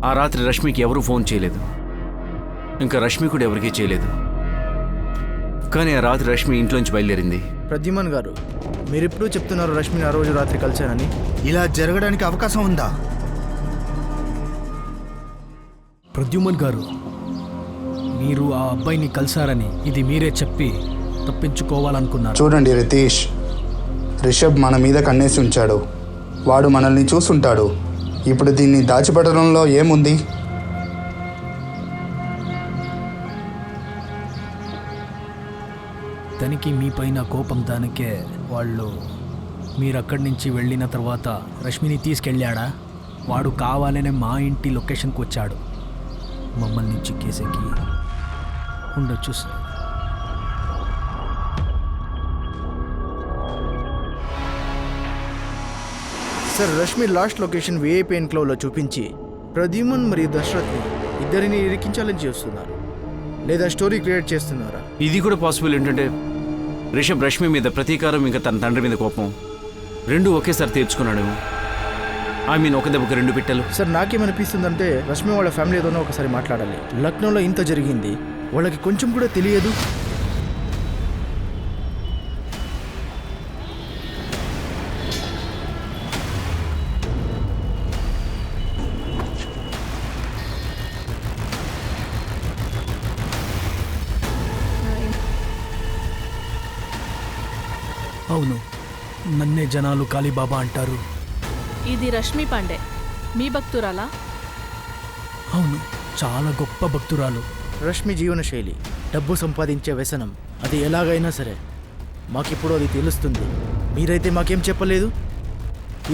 Speaker 5: ఆ రాత్రి రష్మికి ఎవరూ ఫోన్ చేయలేదు. ఇంకా రష్మి కూడా ఎవరికీ చేయలేదు. కానీ ఆ రాత్రి రష్మి ఇంట్లోంచి బయలుదేరింది.
Speaker 7: ప్రద్యుమన్ గారు, మీరెప్పుడూ చెప్తున్నారు రష్మిని ఆ రోజు రాత్రి కలిశానని.
Speaker 4: ఇలా జరగడానికి అవకాశం ఉందా?
Speaker 6: ప్రద్యుమన్ గారు, మీరు ఆ అబ్బాయిని కలిశారని ఇది మీరే చెప్పి తప్పించుకోవాలనుకున్నారు.
Speaker 10: చూడండి రితీష్, రిషబ్ మన మీద కన్నేసి ఉంచాడు. వాడు మనల్ని చూసుంటాడు. ఇప్పుడు దీన్ని దాచిపెట్టడంలో ఏముంది?
Speaker 6: తనకి మీ పైన కోపం. దానికే వాళ్ళు మీరు అక్కడి నుంచి వెళ్ళిన తర్వాత రష్మిని తీసుకెళ్ళాడా? వాడు కావాలనే మా ఇంటి లొకేషన్కి వచ్చాడు. మమ్మల్ని చిక్కేసేకి ఉండొచ్చు sir.
Speaker 7: Sir, Rashmi last location VIP ఎన్క్లోవ్లో చూపించి ప్రద్యుమన్ మరియు దశరథ్ని ఇద్దరిని ఇరికించాలని చేస్తున్నారు, లేదా స్టోరీ క్రియేట్ చేస్తున్నారా?
Speaker 5: ఇది కూడా పాసిబుల్. ఏంటంటే రిషబ్ రష్మి మీద ప్రతీకారం, ఇంకా తన తండ్రి మీద కోపం రెండు ఒకేసారి తీర్చుకున్నాడు. ఒక దెబ్బకి 2 పిట్టలు.
Speaker 7: సార్, నాకేమనిపిస్తుందంటే రష్మి వాళ్ళ ఫ్యామిలీతోనే ఒకసారి మాట్లాడాలి. లక్నోలో ఇంత జరిగింది, వాళ్ళకి కొంచెం కూడా తెలియదు.
Speaker 6: అవును, నన్నే జనాలు కాళీబాబా అంటారు.
Speaker 8: ఇది రష్మి పాండే, మీ భక్తురాలా?
Speaker 6: అవును, చాలా గొప్ప భక్తురాలు.
Speaker 7: రష్మి జీవనశైలి, డబ్బు సంపాదించే వ్యసనం, అది ఎలాగైనా సరే మాకిప్పుడు అది తెలుస్తుంది. మీరైతే మాకేం చెప్పలేదు.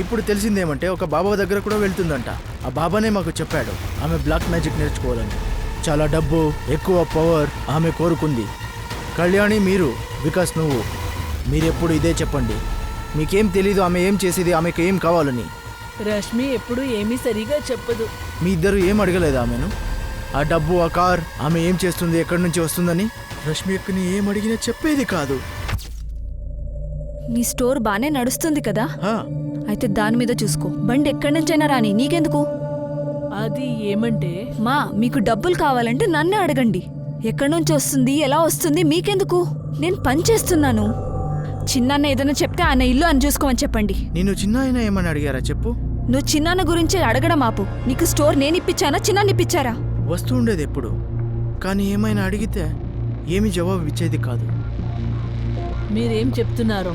Speaker 7: ఇప్పుడు తెలిసిందేమంటే ఒక బాబా దగ్గర కూడా వెళ్తుందంట. ఆ బాబానే మాకు చెప్పాడు ఆమె బ్లాక్ మ్యాజిక్ నేర్చుకోవాలని. చాలా డబ్బు, ఎక్కువ పవర్ ఆమె కోరుకుంది. కళ్యాణి, మీరు, వికాస్, నువ్వు, మీరెప్పుడు ఇదే చెప్పండి. మీకేం తెలీదు ఆమె ఏం చేసేది, ఆమెకు ఏం కావాలని.
Speaker 8: రష్మి ఎప్పుడు ఏమీ సరిగా చెప్పదు.
Speaker 7: మీ ఇద్దరు ఏం అడగలేదు ఆమెను? ఆ డబ్బు, ఆ కార్, ఆమె ఏం చేస్తుంది, ఎక్కడి నుంచి వస్తుందని? రష్మి ఎక్కని ఏం అడిగినా చెప్పేది కాదు.
Speaker 1: నీ స్టోర్ బానే నడుస్తుంది కదా,
Speaker 7: హా,
Speaker 1: అయితే దాని మీద చూసుకో. బండి ఎక్కడి నుంచైనా రాని, నీకెందుకు?
Speaker 8: అది ఏమంటే,
Speaker 1: మా మీకు డబ్బులు కావాలంటే నన్నే అడగండి. ఎక్కడి నుంచి వస్తుంది, ఎలా వస్తుంది, మీకెందుకు? నేను పని చేస్తున్నాను. చిన్నాన్న ఏదైనా చెప్తే ఆయన ఇల్లు అని చూసుకోమని చెప్పండి.
Speaker 7: నేను చిన్న అయినా ఏమని అడిగారా చెప్పు?
Speaker 1: నువ్వు చిన్నాన్న గురించి అడగడం ఆపు. నీకు స్టోర్ నేను ఇప్పించానా, చిన్నాన్న ఇప్పించారా?
Speaker 7: వస్తూ ఉండేది ఎప్పుడు, కానీ ఏమైనా అడిగితే ఏమీ జవాబు ఇచ్చేది కాదు.
Speaker 8: మీరేం చెప్తున్నారో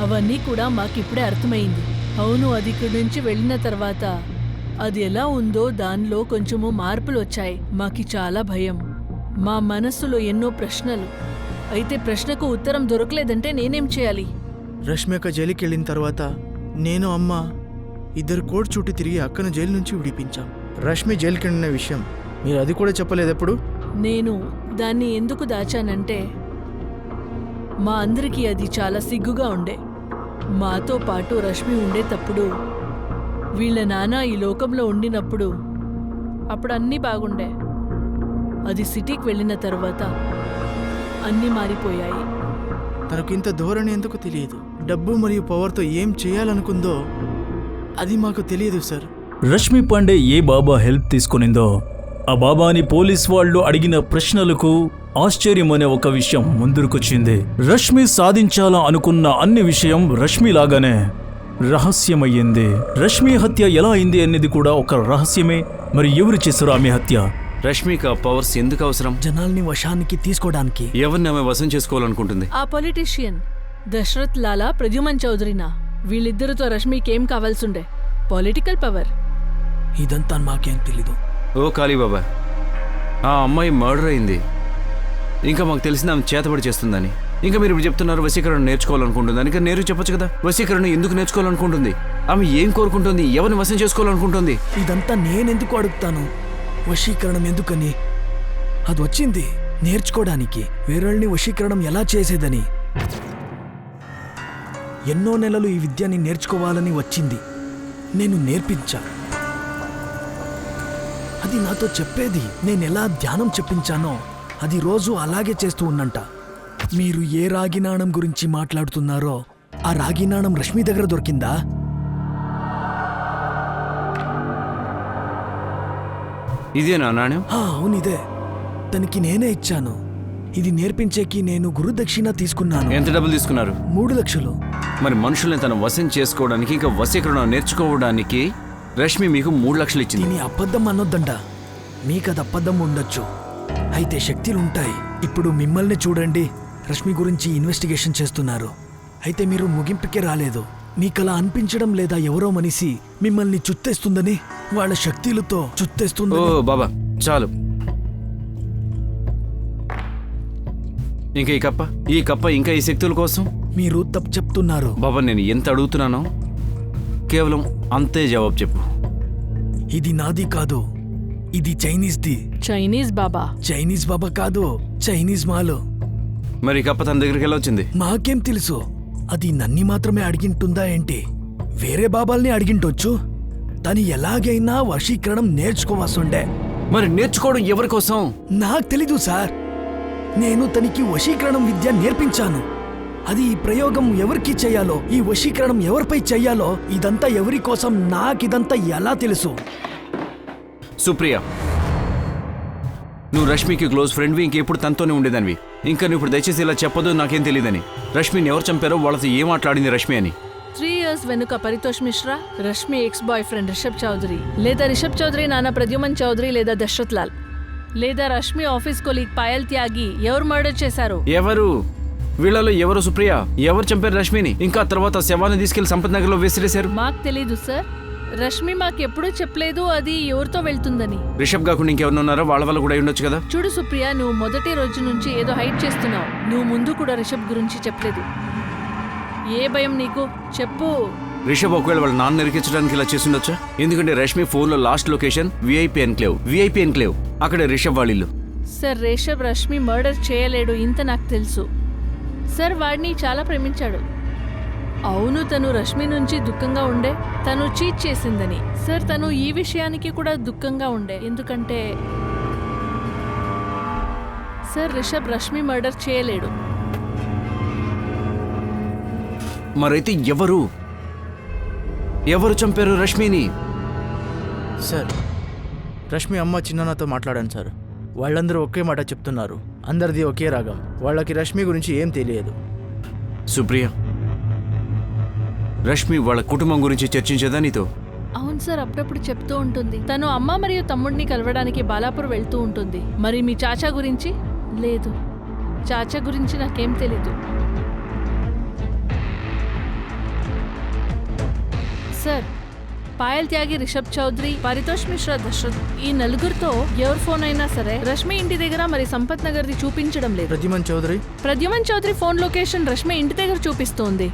Speaker 8: అవన్నీ కూడా మాకిప్పుడే అర్థమైంది. అవును, అది ఇక్కడి నుంచి వెళ్ళిన తర్వాత అది ఎలా ఉందో దానిలో కొంచెము మార్పులు వచ్చాయి. మాకి చాలా భయం, మా మనస్సులో ఎన్నో ప్రశ్నలు. అయితే ప్రశ్నకు ఉత్తరం దొరకలేదంటే నేనేం చేయాలి?
Speaker 7: రష్మి అక్క జైలుకి వెళ్ళిన తర్వాత నేను, అమ్మ ఇద్దరు కోర్టు చుట్టూ తిరిగి అక్కను జైలు నుంచి విడిపించాం. రష్మి జైలుకి వెళ్ళిన విషయం మీరు అది కూడా చెప్పలేదు ఎప్పుడు?
Speaker 8: నేను దాన్ని ఎందుకు దాచానంటే మా అందరికీ అది చాలా సిగ్గుగా ఉండే. మాతో పాటు రష్మి ఉండేటప్పుడు వీళ్ళ నాన్న ఈ లోకంలో ఉండినప్పుడు అప్పుడు అన్నీ బాగుండే. అది సిటీకి వెళ్ళిన తర్వాత అన్నీ మారిపోయాయి.
Speaker 7: తనకు ఇంత ధోరణి ఎందుకు తెలియదు? డబ్బు మరియు పవర్తో ఏం చేయాలనుకుందో అది మాకు తెలియదు సార్.
Speaker 2: రష్మి పాండే ఏ బాబా హెల్ప్ తీసుకునిందో ఆ బాబాని పోలీస్ వాళ్ళు అడిగిన ప్రశ్నలకు ఆశ్చర్యమనే ఒక విషయం ముందుకొచ్చింది. రష్మి సాధించాలా అనుకున్న అన్ని విషయం రష్మి లాగానే రహస్యమయ్యింది. రష్మి హత్య ఎలా అయింది అనేది కూడా ఒక రహస్యమే. మరి ఎవరు చేశారు ఆమె హత్య?
Speaker 5: రష్మికి ఆ పవర్స్ ఎందుకు అవసరం?
Speaker 6: జనాల్ని వశానికి తీసుకోవడానికి.
Speaker 5: ఎవరిని ఆమె వశం చేసుకోవాలనుకుంటుంది?
Speaker 8: ఆ పొలిటీషియన్ దశరథ్ లాలా, ప్రద్యుమన్ చౌదరినా, వీళ్ళిద్దరితో రష్మికి ఏం కావాల్సిండే? Political power.
Speaker 6: ఇదంతా మాకేం తెలీదు.
Speaker 5: ఓ కాళీబాబా, ఆ అమ్మాయి మర్డర్ అయింది, ఇంకా మాకు తెలిసింది ఆమె చేతబడి చేస్తుందని. ఇంకా మీరు ఇప్పుడు చెప్తున్నారు వశీకరణ నేర్చుకోవాలనుకుంటుందని. ఇంకా నేరు చెప్పొచ్చు కదా, వశీకరణ ఎందుకు నేర్చుకోవాలనుకుంటుంది? ఆమె ఏం కోరుకుంటుంది? ఎవరిని వశం చేసుకోవాలనుకుంటుంది?
Speaker 6: ఇదంతా నేనెందుకు అడుగుతాను? వశీకరణం ఎందుకని? అది వచ్చింది నేర్చుకోవడానికి, వేరేళ్ళని వశీకరణం ఎలా చేసేదని. ఎన్నో నెలలు ఈ విద్యని నేర్చుకోవాలని వచ్చింది, నేను నేర్పించా. అది నాతో చెప్పేది. నేనెలా ధ్యానం చెప్పించానో అది రోజు అలాగే చేస్తూ ఉన్నంట. మీరు ఏ రాగి నాణం గురించి మాట్లాడుతున్నారో ఆ రాగి నాణం రష్మి దగ్గర దొరికిందా?
Speaker 5: ఇదేనా నాణ్యం?
Speaker 6: అవునిదే. తనకి నేనే ఇచ్చాను. ఇది నేర్పించేకి నేను గురుదక్షిణ తీసుకున్నాను.
Speaker 5: ఎంత డబ్బులు తీసుకున్నారు?
Speaker 6: 3 లక్షలు.
Speaker 5: మరి మనుషుల్ని తన వశం చేసుకోవడానికి, ఇంకా వశీకరణ నేర్చుకోవడానికి రష్మి మీకు 3 లక్షలు ఇచ్చింది.
Speaker 6: దీని అబద్ధం అనొద్దంట. మీకది అబద్ధం ఉండొచ్చు, అయితే శక్తులుంటాయి. ఇప్పుడు మిమ్మల్ని చూడండి, రష్మి గురించి ఇన్వెస్టిగేషన్ చేస్తున్నారు. అయితే మీరు ముగింపుకే రాలేదు. మీకలా అనిపించడం లేదా ఎవరో మనిషి మిమ్మల్ని చుట్టేస్తుందని, వాళ్ళ శక్తులతో
Speaker 5: ఓ
Speaker 6: చుట్టేస్తుందని?
Speaker 5: బాబా చాలు. ఇంకా ఈ కప్ప ఇంకా ఈ శక్తుల కోసం?
Speaker 6: మీరు తప్పు చెప్తున్నారు.
Speaker 5: బాబా, నేను ఎంత అడుగుతున్నానో కేవలం అంతే జవాబు చెప్పు.
Speaker 6: ఇది నాది కాదు, ఇది చైనీస్ది.
Speaker 8: చైనీస్ బాబా?
Speaker 6: చైనీస్ బాబా కాదు, చైనీస్ మాలు.
Speaker 5: మరి ఈ కప్ప తన దగ్గరికి ఎలా వచ్చింది?
Speaker 6: మాకేం తెలుసు? అది నన్ని మాత్రమే అడిగింటుందా ఏంటి? వేరే బాబాల్ని అడిగింటొచ్చు. తను ఎలాగైనా వశీకరణం నేర్చుకోవాల్సిండే.
Speaker 5: మరి నేర్చుకోవడం ఎవరి కోసం?
Speaker 6: నాకు తెలీదు సార్. నేను తనకి వశీకరణం విద్య నేర్పించాను. అది ఈ ప్రయోగం ఎవరికి చెయ్యాలో, ఈ వశీకరణం ఎవరిపై చెయ్యాలో, ఇదంతా ఎవరి కోసం, నాకిదంతా ఎలా తెలుసు?
Speaker 5: సుప్రియ, నువ్వు రష్మికి క్లోజ్ ఫ్రెండ్వి, ఇంకెప్పుడు తనతోనే ఉండేదానివి. ఇంకా నువ్వు ఇప్పుడు దయచేసి ఇలా చెప్పదు, నాకేం తెలియదని. రష్మిని ఎవరు చంపారో, వాళ్ళతో ఏం మాట్లాడింది రష్మి అని.
Speaker 8: 3 years వెనుక Paritosh Mishra, Rashmi ex boyfriend Rishabh Chaudhary, లేదా రిషబ్ చౌదరి నాన్న ప్రద్యుమన్ చౌదరి, లేదా దశరథ్ లాల్, లేదా రష్మి ఆఫీస్ కొలీగ్ పాయల్ త్యాగి ఎవరు మర్డర్ చేశారు?
Speaker 5: ఎవరు? వీళ్ళలో ఎవరు సుప్రియ? ఎవరు చంపారు రష్మిని? ఇంకా తర్వాత శవాన్ని తీసుకెళ్లి సంపత్ నగర్ లో వేసిరేశారు.
Speaker 8: మాకు తెలీదు సార్. రష్మి మాకెప్పుడూ చెప్పలేదు అది ఎవరితో వెళ్తుందని.
Speaker 5: రిషబ్ కాకుండా ఇంకెవరు ఉన్నారో వాళ్ళ వల్ల కూడా ఉండొచ్చు కదా.
Speaker 8: చూడు సుప్రియ, నువ్వు మొదటి రోజు నుంచి ఏదో హైడ్ చేస్తున్నావు. నువ్వు ముందు కూడా రిషబ్ గురించి చెప్పలేదు. ఏ భయం నీకు? చెప్పు.
Speaker 5: రిషబ్ ఒకవేళ వాళ్ళ నాన్న నిరికించడానికి ఇలా చేసిండొచ్చా? ఎందుకంటే రష్మి ఫోన్ లో లాస్ట్ లొకేషన్ విఐపి ఎన్క్లేవ్. అక్కడే రిషబ్ వాళ్ళ ఇల్లు.
Speaker 8: సార్, రిషబ్ రష్మి మర్డర్ చేయలేడు, ఇంత నాకు తెలుసు. సార్, వాడిని చాలా ప్రేమించాడు. అవును, తను రష్మి నుంచి దుఃఖంగా ఉండే, తను చీట్ చేసిందని. సార్, తను ఈ విషయానికి కూడా దుఃఖంగా ఉండే, ఎందుకంటే సార్ రిషబ్ రష్మి మర్డర్ చేయలేడు.
Speaker 5: మరైతే ఎవరు చంపారు రష్మిని?
Speaker 7: సార్, రష్మి అమ్మ చిన్ననాతో మాట్లాడాను సార్. వాళ్ళందరూ ఒకే మాట చెప్తున్నారు. అందరిది ఒకే రాగం. వాళ్ళకి రష్మి గురించి ఏం తెలియదు.
Speaker 5: సుప్రియ, రష్మి వాళ్ళ కుటుంబం గురించి చర్చించేదా నీతో?
Speaker 8: అవును సార్, అప్పుడప్పుడు చెప్తూ ఉంటుంది. తను అమ్మ మరియు తమ్ముడిని కలవడానికి బాలాపూర్ వెళ్తూ ఉంటుంది. మరి మీ చాచా గురించి? లేదు, చాచా గురించి నాకేం తెలీదు. సార్, పాయల్ త్యాగి, రిషబ్ చౌదరి, పరితోష్ మిశ్రా, దశరథ్, ఈ నలుగురితో ఎవరి ఫోన్ అయినా సరే రష్మి ఇంటి దగ్గర మరి సంపత్ నగర్ది చూపించడం లేదు. ప్రద్యుమన్ చౌదరి ఫోన్ లొకేషన్ రష్మి ఇంటి దగ్గర చూపిస్తోంది.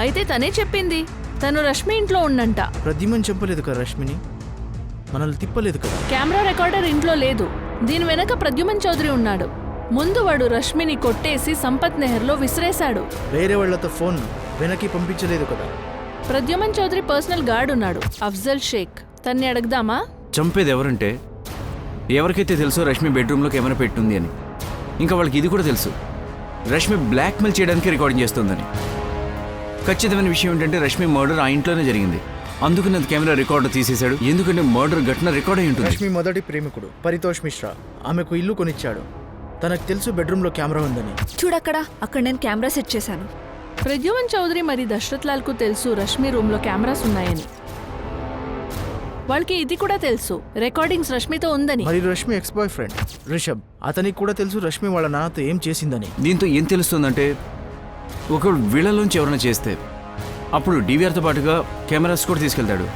Speaker 8: అయితే తనే చెప్పింది తను రష్మి ఇంట్లో ఉండంట.
Speaker 7: ప్రద్యుమన్ చెప్పలేదు కదా రష్మిని, మనల్ని తిప్పలేదు కదా.
Speaker 8: కెమెరా రికార్డర్ ఇంట్లో లేదు. దీని వెనక ప్రద్యుమన్ చౌదరి ఉన్నాడు. ముందు వాడు రష్మిని కొట్టేసి సంపత్ నెహర్లో విసిరేశాడు.
Speaker 7: వేరే వాళ్ళతో ఫోన్ వెనక్కి పంపించలేదు కదా.
Speaker 8: ప్రద్యుమన్ చౌదరి పర్సనల్ గార్డ్ ఉన్నాడు, అఫ్జల్ షేక్. తన్ని అడగదామా?
Speaker 5: చంపేది ఎవరంటే ఎవరికైతే తెలుసో రష్మి బెడ్రూమ్లోకి ఏమైనా పెట్టుంది అని. ఇంకా వాళ్ళకి ఇది కూడా తెలుసు, రష్మి బ్లాక్మెయిల్ చేయడానికి రికార్డింగ్ చేస్తుందని. ఖచ్చితమైన విషయం ఏంటంటే రష్మి మర్డర్ ఆ ఇంట్లోనే జరిగింది. అందుకని అది కెమెరా రికార్డు తీసేశాడు, ఎందుకంటే మర్డర్ ఘటన రికార్డ్ అయి ఉంటుంది.
Speaker 7: రష్మి మొదటి ప్రేమికుడు పరితోష్ మిశ్రా ఆమెకు ఇల్లు కొనిచ్చాడు. తనకు తెలుసు బెడ్రూమ్లో కెమెరా ఉందని.
Speaker 1: అక్కడ నేను కెమెరా సెట్ చేశాను.
Speaker 8: ప్రద్యుమన్ చౌదరి మరి దశరథ్ లాల్కు తెలుసు రష్మి రూమ్లో కెమెరాస్ ఉన్నాయని. వాళ్ళకి ఇది కూడా తెలుసు రికార్డింగ్స్ రష్మితో ఉందని.
Speaker 7: మరి Rashmi ex boyfriend Rishabh, అతనికి కూడా తెలుసు రష్మి వాళ్ళ నాన్నతో ఏం చేసిందని.
Speaker 5: దీంతో ఏం తెలుస్తుందంటే ఒక వీళ్ళలోంచి ఎవరైనా చేస్తే అప్పుడు డివిఆర్తో పాటుగా కెమెరాస్ కూడా తీసుకెళ్తాడు.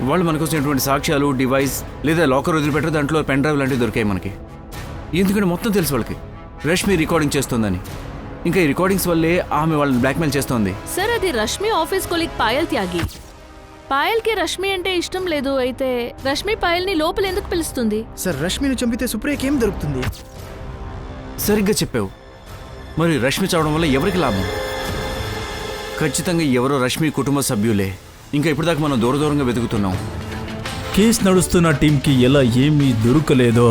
Speaker 5: వాళ్ళు మనకు వచ్చినటువంటి సాక్ష్యాలు, డివైస్ లేదా లాకర్ వదిలిపెట్టారు, దాంట్లో పెన్ డ్రైవ్ లాంటివి దొరికాయి మనకి. ఎందుకంటే మొత్తం తెలుసు వాళ్ళకి రష్మి రికార్డింగ్ చేస్తుందని. ఇంకా ఈ రికార్డింగ్స్ వల్లే ఆమె వాళ్ళని బ్లాక్మెయిల్ చేస్తోంది.
Speaker 8: సార్ అది రష్మి ఆఫీస్ కొలీగ్ పాయల్ త్యాగి. పాయల్కి రష్మి అంటే ఇష్టం లేదు. అయితే రష్మి పాయల్ని లోపల ఎందుకు పిలుస్తుంది?
Speaker 7: సార్ రష్మిని చంపితే సుప్రియకి ఏం దొరుకుతుంది?
Speaker 5: సరిగ్గా చెప్పావు. మరి రష్మి చావడం వల్ల ఎవరికి లాభం? ఖచ్చితంగా ఎవరో రష్మి కుటుంబ సభ్యులే. ఇంకా ఇప్పటిదాకా మనం దూరంగా వెతుకుతున్నాం.
Speaker 2: కేసు నడుస్తున్న టీంకి ఎలా ఏమీ దొరకలేదో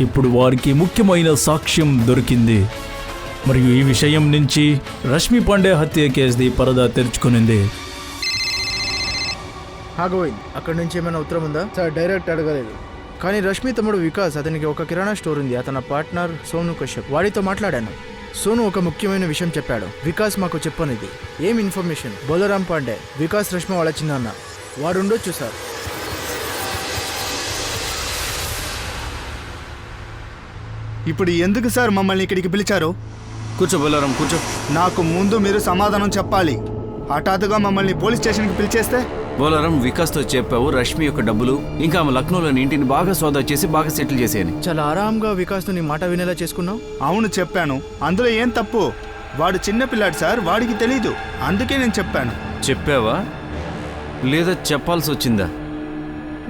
Speaker 2: ఇప్పుడు వారికి ముఖ్యమైన సాక్ష్యం దొరికింది. మరియు ఈ విషయం నుంచి రష్మి పాండే హత్య కేసుది పరదా తెరుచుకునింది.
Speaker 7: గోవింద్, అక్కడి నుంచి ఏమైనా ఉత్తరం ఉందా? సార్ డైరెక్ట్ అడగలేదు, కానీ రష్మి తమ్ముడు వికాస్, అతనికి ఒక కిరాణా స్టోర్ ఉంది. అతని పార్ట్నర్ సోను కశ్యప్, వాడితో మాట్లాడాను. సోను ఒక ముఖ్యమైన విషయం చెప్పాడు. వికాస్ మాకు చెప్పనిది. ఏం ఇన్ఫర్మేషన్? బోలరాం పాండే, వికాస్ రష్మి వాళ్ళ చిన్నాన్న. వాడు ఉండొచ్చు సార్.
Speaker 4: ఇప్పుడు ఎందుకు సార్ మమ్మల్ని ఇక్కడికి పిలిచారు?
Speaker 5: కూర్చో బొల్లారం, కూర్చో.
Speaker 4: నాకు ముందు మీరు సమాధానం చెప్పాలి. హఠాత్తుగా మమ్మల్ని పోలీస్ స్టేషన్కి పిలిచేస్తే?
Speaker 5: బోలారం, వికాస్తో చెప్పావు రష్మి యొక్క డబ్బులు ఇంకా ఆమె లక్నోలోని ఇంటిని బాగా సోదా చేసి బాగా సెటిల్ చేసేయని.
Speaker 7: చాలా ఆరాంగా వికాస్తో నీ మాట వినేలా చేసుకున్నావు.
Speaker 4: అవును చెప్పాను, అందులో ఏం తప్పు? వాడు చిన్నపిల్లాడు సార్, వాడికి తెలీదు, అందుకే నేను చెప్పాను.
Speaker 5: చెప్పావా లేదా చెప్పాల్సి వచ్చిందా?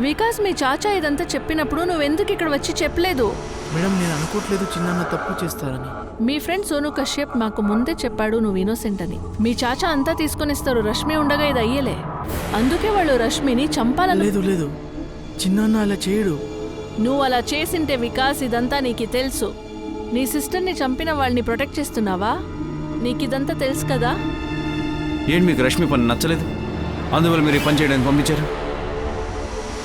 Speaker 8: వికాస్ మీ చాచా ఇదంతా చెప్పినప్పుడు నువ్వెందుకు ఇక్కడ వచ్చి చెప్పలేదు?
Speaker 7: మేడం, నేను అనుకోవట్లేదు చిన్నాన్న తప్పు చేస్తారని.
Speaker 8: మీ ఫ్రెండ్ సోను కశ్యప్ మాకు ముందే చెప్పాడు నువ్వు ఇన్నోసెంట్ అని. మీ చాచా అంతా తీసుకొనిస్తారు, రష్మి ఉండగా ఇది అయ్యలే. అందుకే వాళ్ళు రష్మిని చంపాలని.
Speaker 7: లేదు లేదు, చిన్నాన్న అలా చేయడు.
Speaker 8: నువ్వు అలా చేసింటే వికాస్ ఇదంతా నీకు తెలుసు. నీ సిస్టర్ని చంపిన వాళ్ళని ప్రొటెక్ట్ చేస్తున్నావా? నీకిదంతా తెలుసు కదా.
Speaker 5: ఏంటి మీకు రష్మి పని నచ్చలేదు? అందువల్ల మీరు ఈ పని చేయడానికి పంపించారు.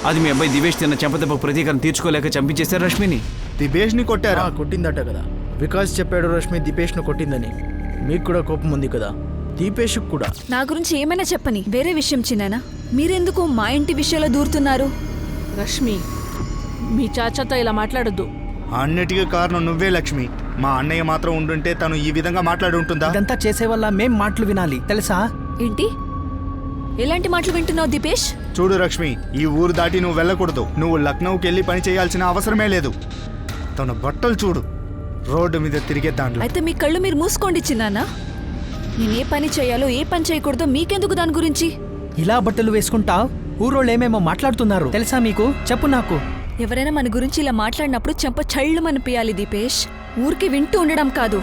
Speaker 5: అది మీ అబ్బాయి దివేష్ తిన్న చెంపదెబ్బకు ప్రతీకారం తీర్చుకోలేక చంపించేశారు రష్మిని.
Speaker 4: దివేష్ని కొట్టారా?
Speaker 7: కొట్టిందట కదా. వికాస్ చెప్పాడు రష్మి దీపేష్ను కొట్టిందని. మీకు కూడా కోపం ఉంది కదా, దీపేష్ కూడా.
Speaker 1: నా గురించి ఏమైనా చెప్పని, వేరే విషయం చిన్నానా. మీరెందుకు మా ఇంటి విషయాల్లో దూరుతున్నారు?
Speaker 8: రష్మి, మీ చాచాతో ఇలా మాట్లాడొద్దు.
Speaker 4: అన్నిటికీ కారణం నువ్వే లక్ష్మి. మా అన్నయ్య మాత్రం ఉండుంటే తను ఈ విధంగా మాట్లాడి ఉంటుందా?
Speaker 6: ఇదంతా చేసే వల్ల మేం మాటలు వినాలి తెలుసా?
Speaker 1: ఏంటి ఎలాంటి మాటలు వింటున్నావు దీపేష్?
Speaker 4: చూడు లక్ష్మి, ఈ ఊరు దాటి నువ్వు వెళ్ళకూడదు. నువ్వు లక్నోకి వెళ్ళి పని చేయాల్సిన అవసరమే లేదు. తన బట్టలు చూడు, రోడ్డు మీద తిరిగే దాంట్లో.
Speaker 1: అయితే మీ కళ్ళు మీరు మూసుకోండి చిన్నానా. నేను ఏ పని చేయాలో ఏ పని చేయకూడదో మీకెందుకు దాని గురించి?
Speaker 6: ఇలా బట్టలు వేసుకుంటావు? ఊరోళ్ళు ఏమేమో మాట్లాడుతున్నారు తెలుసా మీకు? చెప్పు నాకు.
Speaker 1: ఎవరైనా మన గురించి ఇలా మాట్లాడినప్పుడు చెంప చళ్ళమనిపించాలి దీపేష్, ఊరికి వింటూ ఉండడం కాదు.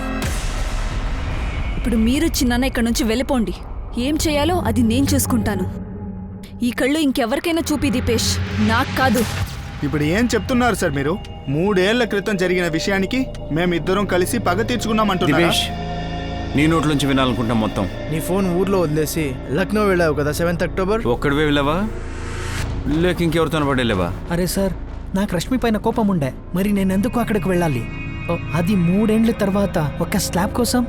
Speaker 1: ఇప్పుడు మీరు చిన్నాన్న ఇక్కడ నుంచి వెళ్ళిపోండి. ఏం చేయాలో అది నేను చూసుకుంటాను. ఈ కళ్ళు ఇంకెవరికైనా చూపి దీపేష్, నాకు కాదు.
Speaker 4: ఇప్పుడు ఏం చెప్తున్నారు సార్ మీరు? 3 ఏళ్ల క్రితం జరిగిన విషయానికి మేమిద్దరం కలిసి పగ తీర్చుకున్నామంటున్నారా?
Speaker 5: దివేష్, నీ నోట్లోంచి వినాలనుకుంటాం మొత్తం.
Speaker 7: నీ ఫోన్ ఊర్లో వదిలేసి లక్నో వెళ్ళావు కదా 7th అక్టోబర్.
Speaker 5: ఒక్కడివే వెళ్ళావా లేక ఇంకెవరితో పాటు వెళ్ళావా?
Speaker 6: అరే సార్, నాకు రష్మి పైన కోపం ఉండే, మరి నేనెందుకు అక్కడికి వెళ్ళాలి? అది 3 ఏండ్ల తర్వాత ఒక స్లాబ్ కోసం.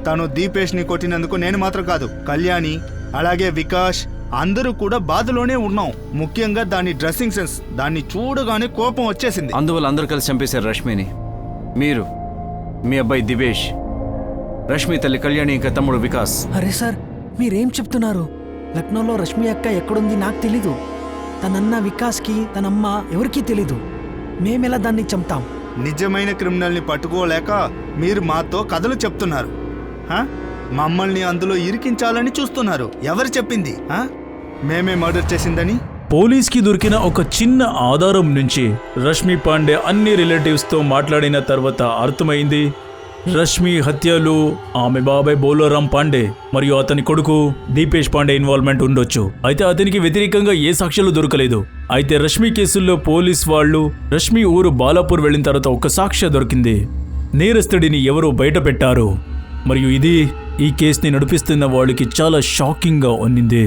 Speaker 4: తను దీపేష్ని కొట్టినందుకు నేను మాత్రం కాదు, కళ్యాణి అలాగే వికాస్ అందరూ కూడా బాధలోనే ఉన్నాం. ముఖ్యంగా దాని డ్రెస్సింగ్ సెన్స్, దాన్ని చూడగానే కోపం వచ్చేసింది.
Speaker 5: అందువల్ల అందరూ కలిసి చంపేశారు రష్మిని. మీరు, మీ అబ్బాయి దివేష్, రష్మి తల్లి కళ్యాణి, ఇంకా తమ్ముడు వికాస్.
Speaker 6: అరే సార్, మీరేం చెప్తున్నారు? లక్నోలో రష్మి అక్క ఎక్కడుంది నాకు తెలీదు. తనన్న వికాస్కి తనమ్మ ఎవరికీ తెలీదు. మేమెలా దాన్ని చంపుతాం?
Speaker 4: నిజమైన క్రిమినల్ని పట్టుకోలేక మీరు మాతో కథలు చెప్తున్నారు. మమ్మల్ని అందులో ఇరికించాలని చూస్తున్నారు. ఎవరు చెప్పింది? మేమే మర్డర్ చేసిందని?
Speaker 2: పోలీస్కి దొరికిన ఒక చిన్న ఆధారం నుంచి రష్మి పాండే అన్ని రిలేటివ్స్తో మాట్లాడిన తర్వాత అర్థమైంది రష్మి హత్యలో ఆమె బాబాయ్ బోలారాం పాండే మరియు అతని కొడుకు దీపేష్ పాండే ఇన్వాల్వ్మెంట్ ఉండొచ్చు. అయితే అతనికి వ్యతిరేకంగా ఏ సాక్ష్యాలు దొరకలేదు. అయితే రష్మి కేసుల్లో పోలీస్ వాళ్ళు రష్మి ఊరు బాలాపూర్ వెళ్ళిన తర్వాత ఒక సాక్ష్యం దొరికింది. నేరస్తుడిని ఎవరో బయట పెట్టారు మరియు ఇది ఈ కేసుని నడిపిస్తున్న వాళ్ళకి చాలా షాకింగ్గా ఉన్నింది.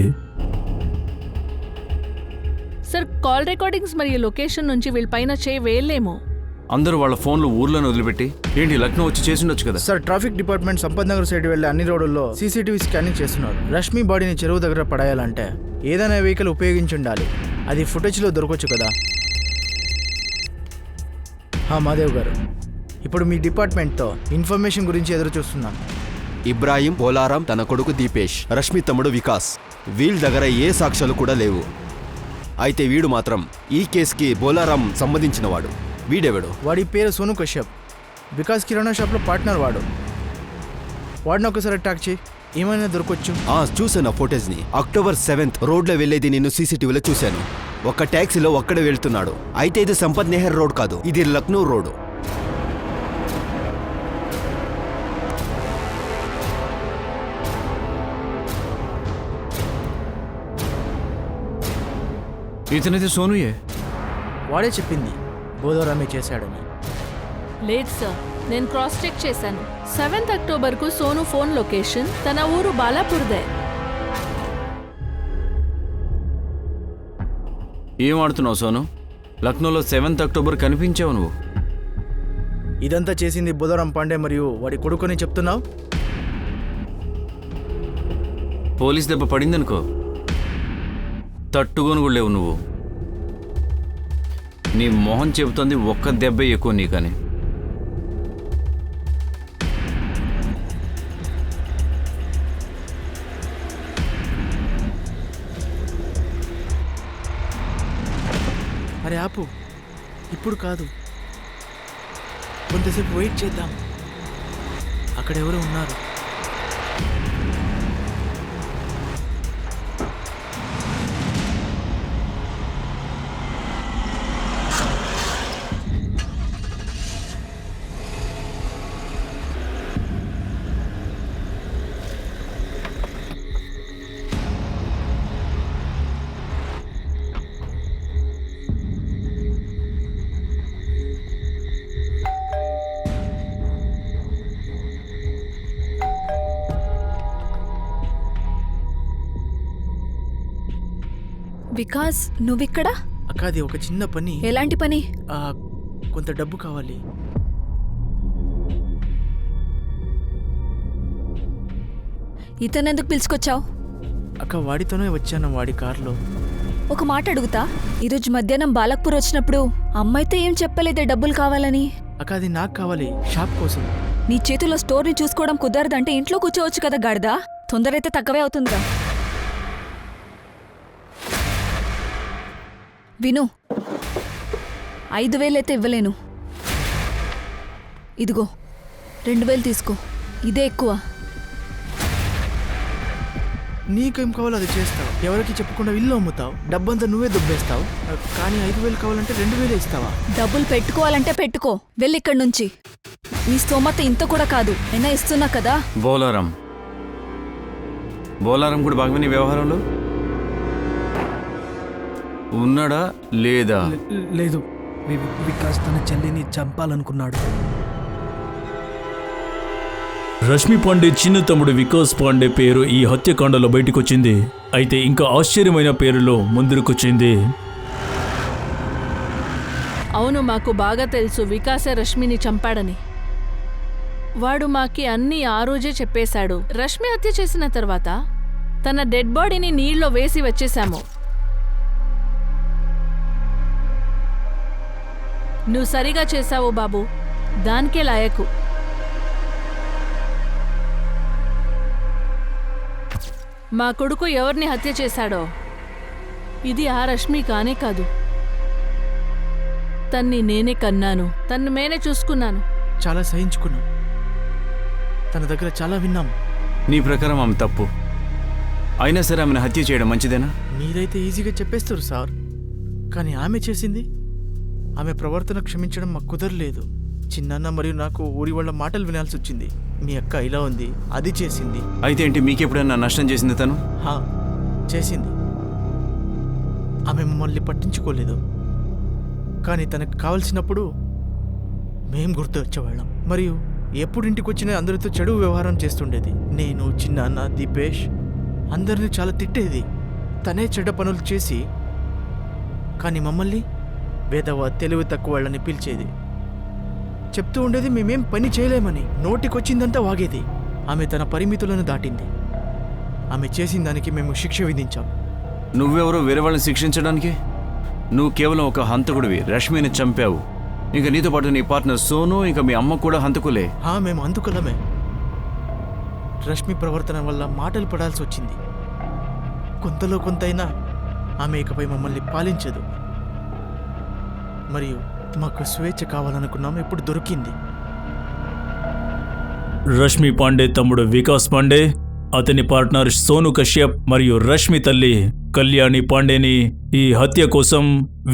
Speaker 8: సార్, కాల్ రికార్డింగ్స్ మరియు లొకేషన్ నుంచి వీళ్ళపైన వేయలేము.
Speaker 5: అందరూ వాళ్ళ ఫోన్లు ఊర్లను వదిలిపెట్టి ఏంటి లక్నో వచ్చి చేసిండొచ్చు కదా.
Speaker 7: Sir, traffic department Sampath Nagar side వెళ్ళే అన్ని రోడ్లలో సీసీటీవీ స్కానింగ్ చేస్తున్నారు. రష్మి బాడీని చెరువు దగ్గర పడేయాలంటే ఏదైనా వెహికల్ ఉపయోగించి ఉండాలి. అది ఫుటేజ్లో దొరకవచ్చు కదా. మాదేవ్ గారు, ఇప్పుడు మీ డిపార్ట్మెంట్తో ఇన్ఫర్మేషన్ గురించి ఎదురు చూస్తున్నాను.
Speaker 3: ఇబ్రాహిం, బోలారాం, తన కొడుకు దీపేష్, రష్మి తమ్ముడు వికాస్, వీళ్ళ దగ్గర ఏ సాక్ష్యాలు కూడా లేవు. అయితే వీడు మాత్రం ఈ కేసుకి బోలారాం సంబంధించినవాడు. వీడెవడు?
Speaker 7: వాడి పేరు సోను కశ్యప్. వికాస్ కిరాణా షాప్లో పార్ట్నర్ వాడు. వాడిని ఒకసారి అటాక్ చేయి, ఏమైనా దొరకొచ్చు.
Speaker 3: చూసాను ఆ ఫోటోజ్ని. అక్టోబర్ 7th రోడ్లో వెళ్ళేది నేను సీసీటీవీలో చూశాను. ఒక ట్యాక్సీలో ఒక్కడే వెళ్తున్నాడు. అయితే ఇది సంపత్ నెహర్ రోడ్ కాదు, ఇది లక్నో రోడ్.
Speaker 5: ఇతనైతే సోనుయే.
Speaker 7: వాడే చెప్పింది బోలారామే చేశాడని.
Speaker 8: లేదు సార్, నేను క్రాస్ చెక్ చేశాను. 7th అక్టోబర్కు సోను ఫోన్ లొకేషన్ తన ఊరు బాలాపూర్దే.
Speaker 5: ఏం ఆడుతున్నావు సోను? లక్నోలో 7th అక్టోబర్ కనిపించావు నువ్వు.
Speaker 7: ఇదంతా చేసింది బోలారాం పాండే మరియు వాడి కొడుకుని చెప్తున్నావు.
Speaker 5: పోలీస్ దెబ్బ పడిందనుకో, తట్టుకొని కూడా లేవు నువ్వు. నీ మొహం చెబుతుంది ఒక్క దెబ్బే ఎక్కువ నీకని.
Speaker 7: అరే ఆపు, ఇప్పుడు కాదు, కొంతసేపు వెయిట్ చేద్దాం. అక్కడ ఎవరు ఉన్నారు.
Speaker 1: వికాస్, నువ్విక్కడ?
Speaker 7: అక్క, అది ఒక చిన్న పని.
Speaker 1: ఎలాంటి పని?
Speaker 7: కొంత డబ్బు కావాలి.
Speaker 1: ఇతనెందుకు పిలుచుకొచ్చావు?
Speaker 7: అక్క, వాడితోనే వచ్చాను, వాడి కార్లో.
Speaker 1: ఒక మాట అడుగుతా, ఈరోజు మధ్యాహ్నం బాలక్పూర్ వచ్చినప్పుడు అమ్మాయితో ఏం చెప్పలేదే డబ్బులు కావాలని?
Speaker 7: అక్క, అది నాకు కావాలి, షాప్ కోసం.
Speaker 1: నీ చేతిలో స్టోర్ని చూసుకోవడం కుదరదంటే ఇంట్లో కూర్చోవచ్చు కదా గాడిదా. తొందర అయితే తక్కువే అవుతుందిగా. విను, 5,000 అయితే ఇవ్వలేను. ఇదిగో 2,000 తీసుకో, ఇదే ఎక్కువ.
Speaker 7: నీకేం కావాలో అది చేస్తావు. ఎవరికి చెప్పకుండా ఇల్లు అమ్ముతావు, డబ్బంతా నువ్వే దుబ్బేస్తావు. కానీ 5,000 కావాలంటే 2,000 ఇస్తావా?
Speaker 1: డబ్బులు పెట్టుకోవాలంటే పెట్టుకో, వెళ్ళి ఇక్కడి నుంచి. నీ స్తోమత ఇంత కూడా కాదు, అయినా ఇస్తున్నా కదా.
Speaker 5: బోలారాం కూడా భాగమే నీ వ్యవహారంలో ఉన్నాడా లేదా?
Speaker 6: లేదు, వికాస్ తన చెల్లిని చంపాలనుకున్నాడు.
Speaker 2: రష్మి పాండే చిన్న తమ్ముడు వికాస్ పాండే పేరు ఈ హత్యకాండలో బయటకొచ్చింది. అయితే ఇంకా ఆశ్చర్యమైన పేరులో ముందుకొచ్చింది.
Speaker 8: అవును, మాకు బాగా తెలుసు వికాసే రష్మిని చంపాడని. వాడు మాకి అన్నీ ఆ రోజే చెప్పేశాడు. రష్మి హత్య చేసిన తర్వాత తన డెడ్ బాడీని నీళ్ళలో వేసి వచ్చేశాము. నువ్వు సరిగా చేశావు బాబు, దానికే లాయకు. మా కొడుకు ఎవరిని హత్య చేశాడో ఇది ఆ రష్మి కానే కాదు. తన్ని నేనే కన్నాను, తన్ను నేనే చూసుకున్నాను.
Speaker 7: చాలా సహించుకున్నాం, తన దగ్గర చాలా విన్నాం.
Speaker 5: నీ ప్రకారం ఆమె తప్పు. అయినా సరే ఆమెను హత్య చేయడం మంచిదేనా?
Speaker 7: మీరైతే ఈజీగా చెప్పేస్తారు సార్, కానీ ఆమె చేసింది, ఆమె ప్రవర్తన క్షమించడం మాకు కుదరలేదు. చిన్నాన్న మరియు నాకు ఊరి వాళ్ళ మాటలు వినాల్సి వచ్చింది. మీ అక్క ఇలా ఉంది, అది చేసింది.
Speaker 5: అయితే ఏంటి, మీకెప్పుడైనా నష్టం చేసింది తను?
Speaker 7: హా, చేసింది. ఆమె మమ్మల్ని పట్టించుకోలేదు, కానీ తనకు కావలసినప్పుడు మేం గుర్తు వచ్చేవాళ్ళం. మరియు ఎప్పుడు ఇంటికి వచ్చినా అందరితో చెడు వ్యవహారం చేస్తుండేది. నేను, చిన్నాన్న, దీపేష్ అందరినీ చాలా తిట్టేది. తనే చెడ్డ పనులు చేసి, కానీ మమ్మల్ని వేదవ, తెలివి తక్కువ వాళ్ళని పిలిచేది. చెప్తూ ఉండేది మేమేం పని చేయలేమని. నోటికొచ్చిందంతా వాగేది. ఆమె తన పరిమితులను దాటింది. ఆమె చేసిన దానికి మేము శిక్ష విధించాం.
Speaker 5: నువ్వెవరో వేరే వాళ్ళని శిక్షించడానికి? నువ్వు కేవలం ఒక హంతకుడివి. రష్మిని చంపావు. ఇంకా నీతో పాటు నీ పార్ట్నర్ సోను, ఇంకా మీ అమ్మ కూడా హంతకులే.
Speaker 7: మేము అందుకులమే. రష్మి ప్రవర్తన వల్ల మాటలు పడాల్సి వచ్చింది. కొంతలో కొంతైనా ఆమె ఇకపై మమ్మల్ని పాలించదు. మరియు మాకు స్వేచ్ఛ కావాలనుకున్నాం, ఇప్పుడు దొరికింది.
Speaker 2: రష్మి పాండే తమ్ముడు వికాస్ పాండే, అతని పార్ట్నర్ సోను కశ్యప్ మరియు రష్మి తల్లి కళ్యాణి పాండేని ఈ హత్య కోసం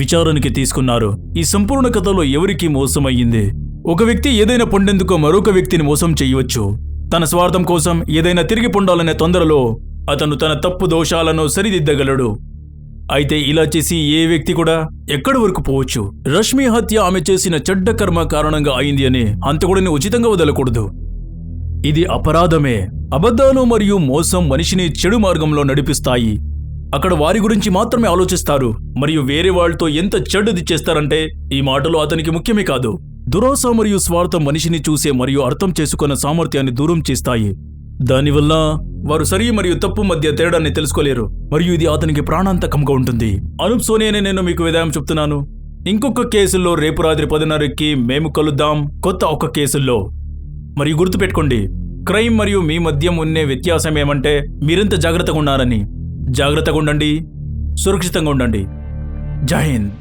Speaker 2: విచారణకి తీసుకున్నారు. ఈ సంపూర్ణ కథలో ఎవరికి మోసమయ్యింది? ఒక వ్యక్తి ఏదైనా పొందేందుకు మరొక వ్యక్తిని మోసం చేయవచ్చు. తన స్వార్థం కోసం ఏదైనా తిరిగి పొందాలనే తొందరలో అతను తన తప్పు దోషాలను సరిదిద్దగలడు. అయితే ఇలా చేసి ఏ వ్యక్తి కూడా ఎక్కడి వరకు పోవచ్చు. రష్మి హత్య ఆమె చేసిన చెడ్డ కర్మ కారణంగా అయింది అని హంతకుడిని ఉచితంగా వదలకూడదు. ఇది అపరాధమే. అబద్ధాలు మరియు మోసం మనిషిని చెడు మార్గంలో నడిపిస్తాయి. అక్కడ వారి గురించి మాత్రమే ఆలోచిస్తారు మరియు వేరే వాళ్ళతో ఎంత చెడ్డది చేస్తారంటే ఈ మాటలు అతనికి ముఖ్యమే కాదు. దురాశ మరియు స్వార్థం మనిషిని చూసే మరియు అర్థం చేసుకున్న సామర్థ్యాన్ని దూరం చేస్తాయి. దానివల్ల వారు సరి మరియు తప్పు మధ్య తేడాన్ని తెలుసుకోలేరు మరియు ఇది అతనికి ప్రాణాంతకంగా ఉంటుంది. అనూప్ సోని అనే నేను మీకు విదాయం చెప్తున్నాను. ఇంకొక కేసుల్లో రేపు రాత్రి 10:30కి మేము కలుద్దాం, కొత్త ఒక కేసుల్లో. మరియు గుర్తుపెట్టుకోండి, క్రైమ్ మరియు మీ మధ్య ఉండే వ్యత్యాసం ఏమంటే మీరెంత జాగ్రత్తగా ఉన్నారని. జాగ్రత్తగా ఉండండి, సురక్షితంగా ఉండండి. జై హింద్.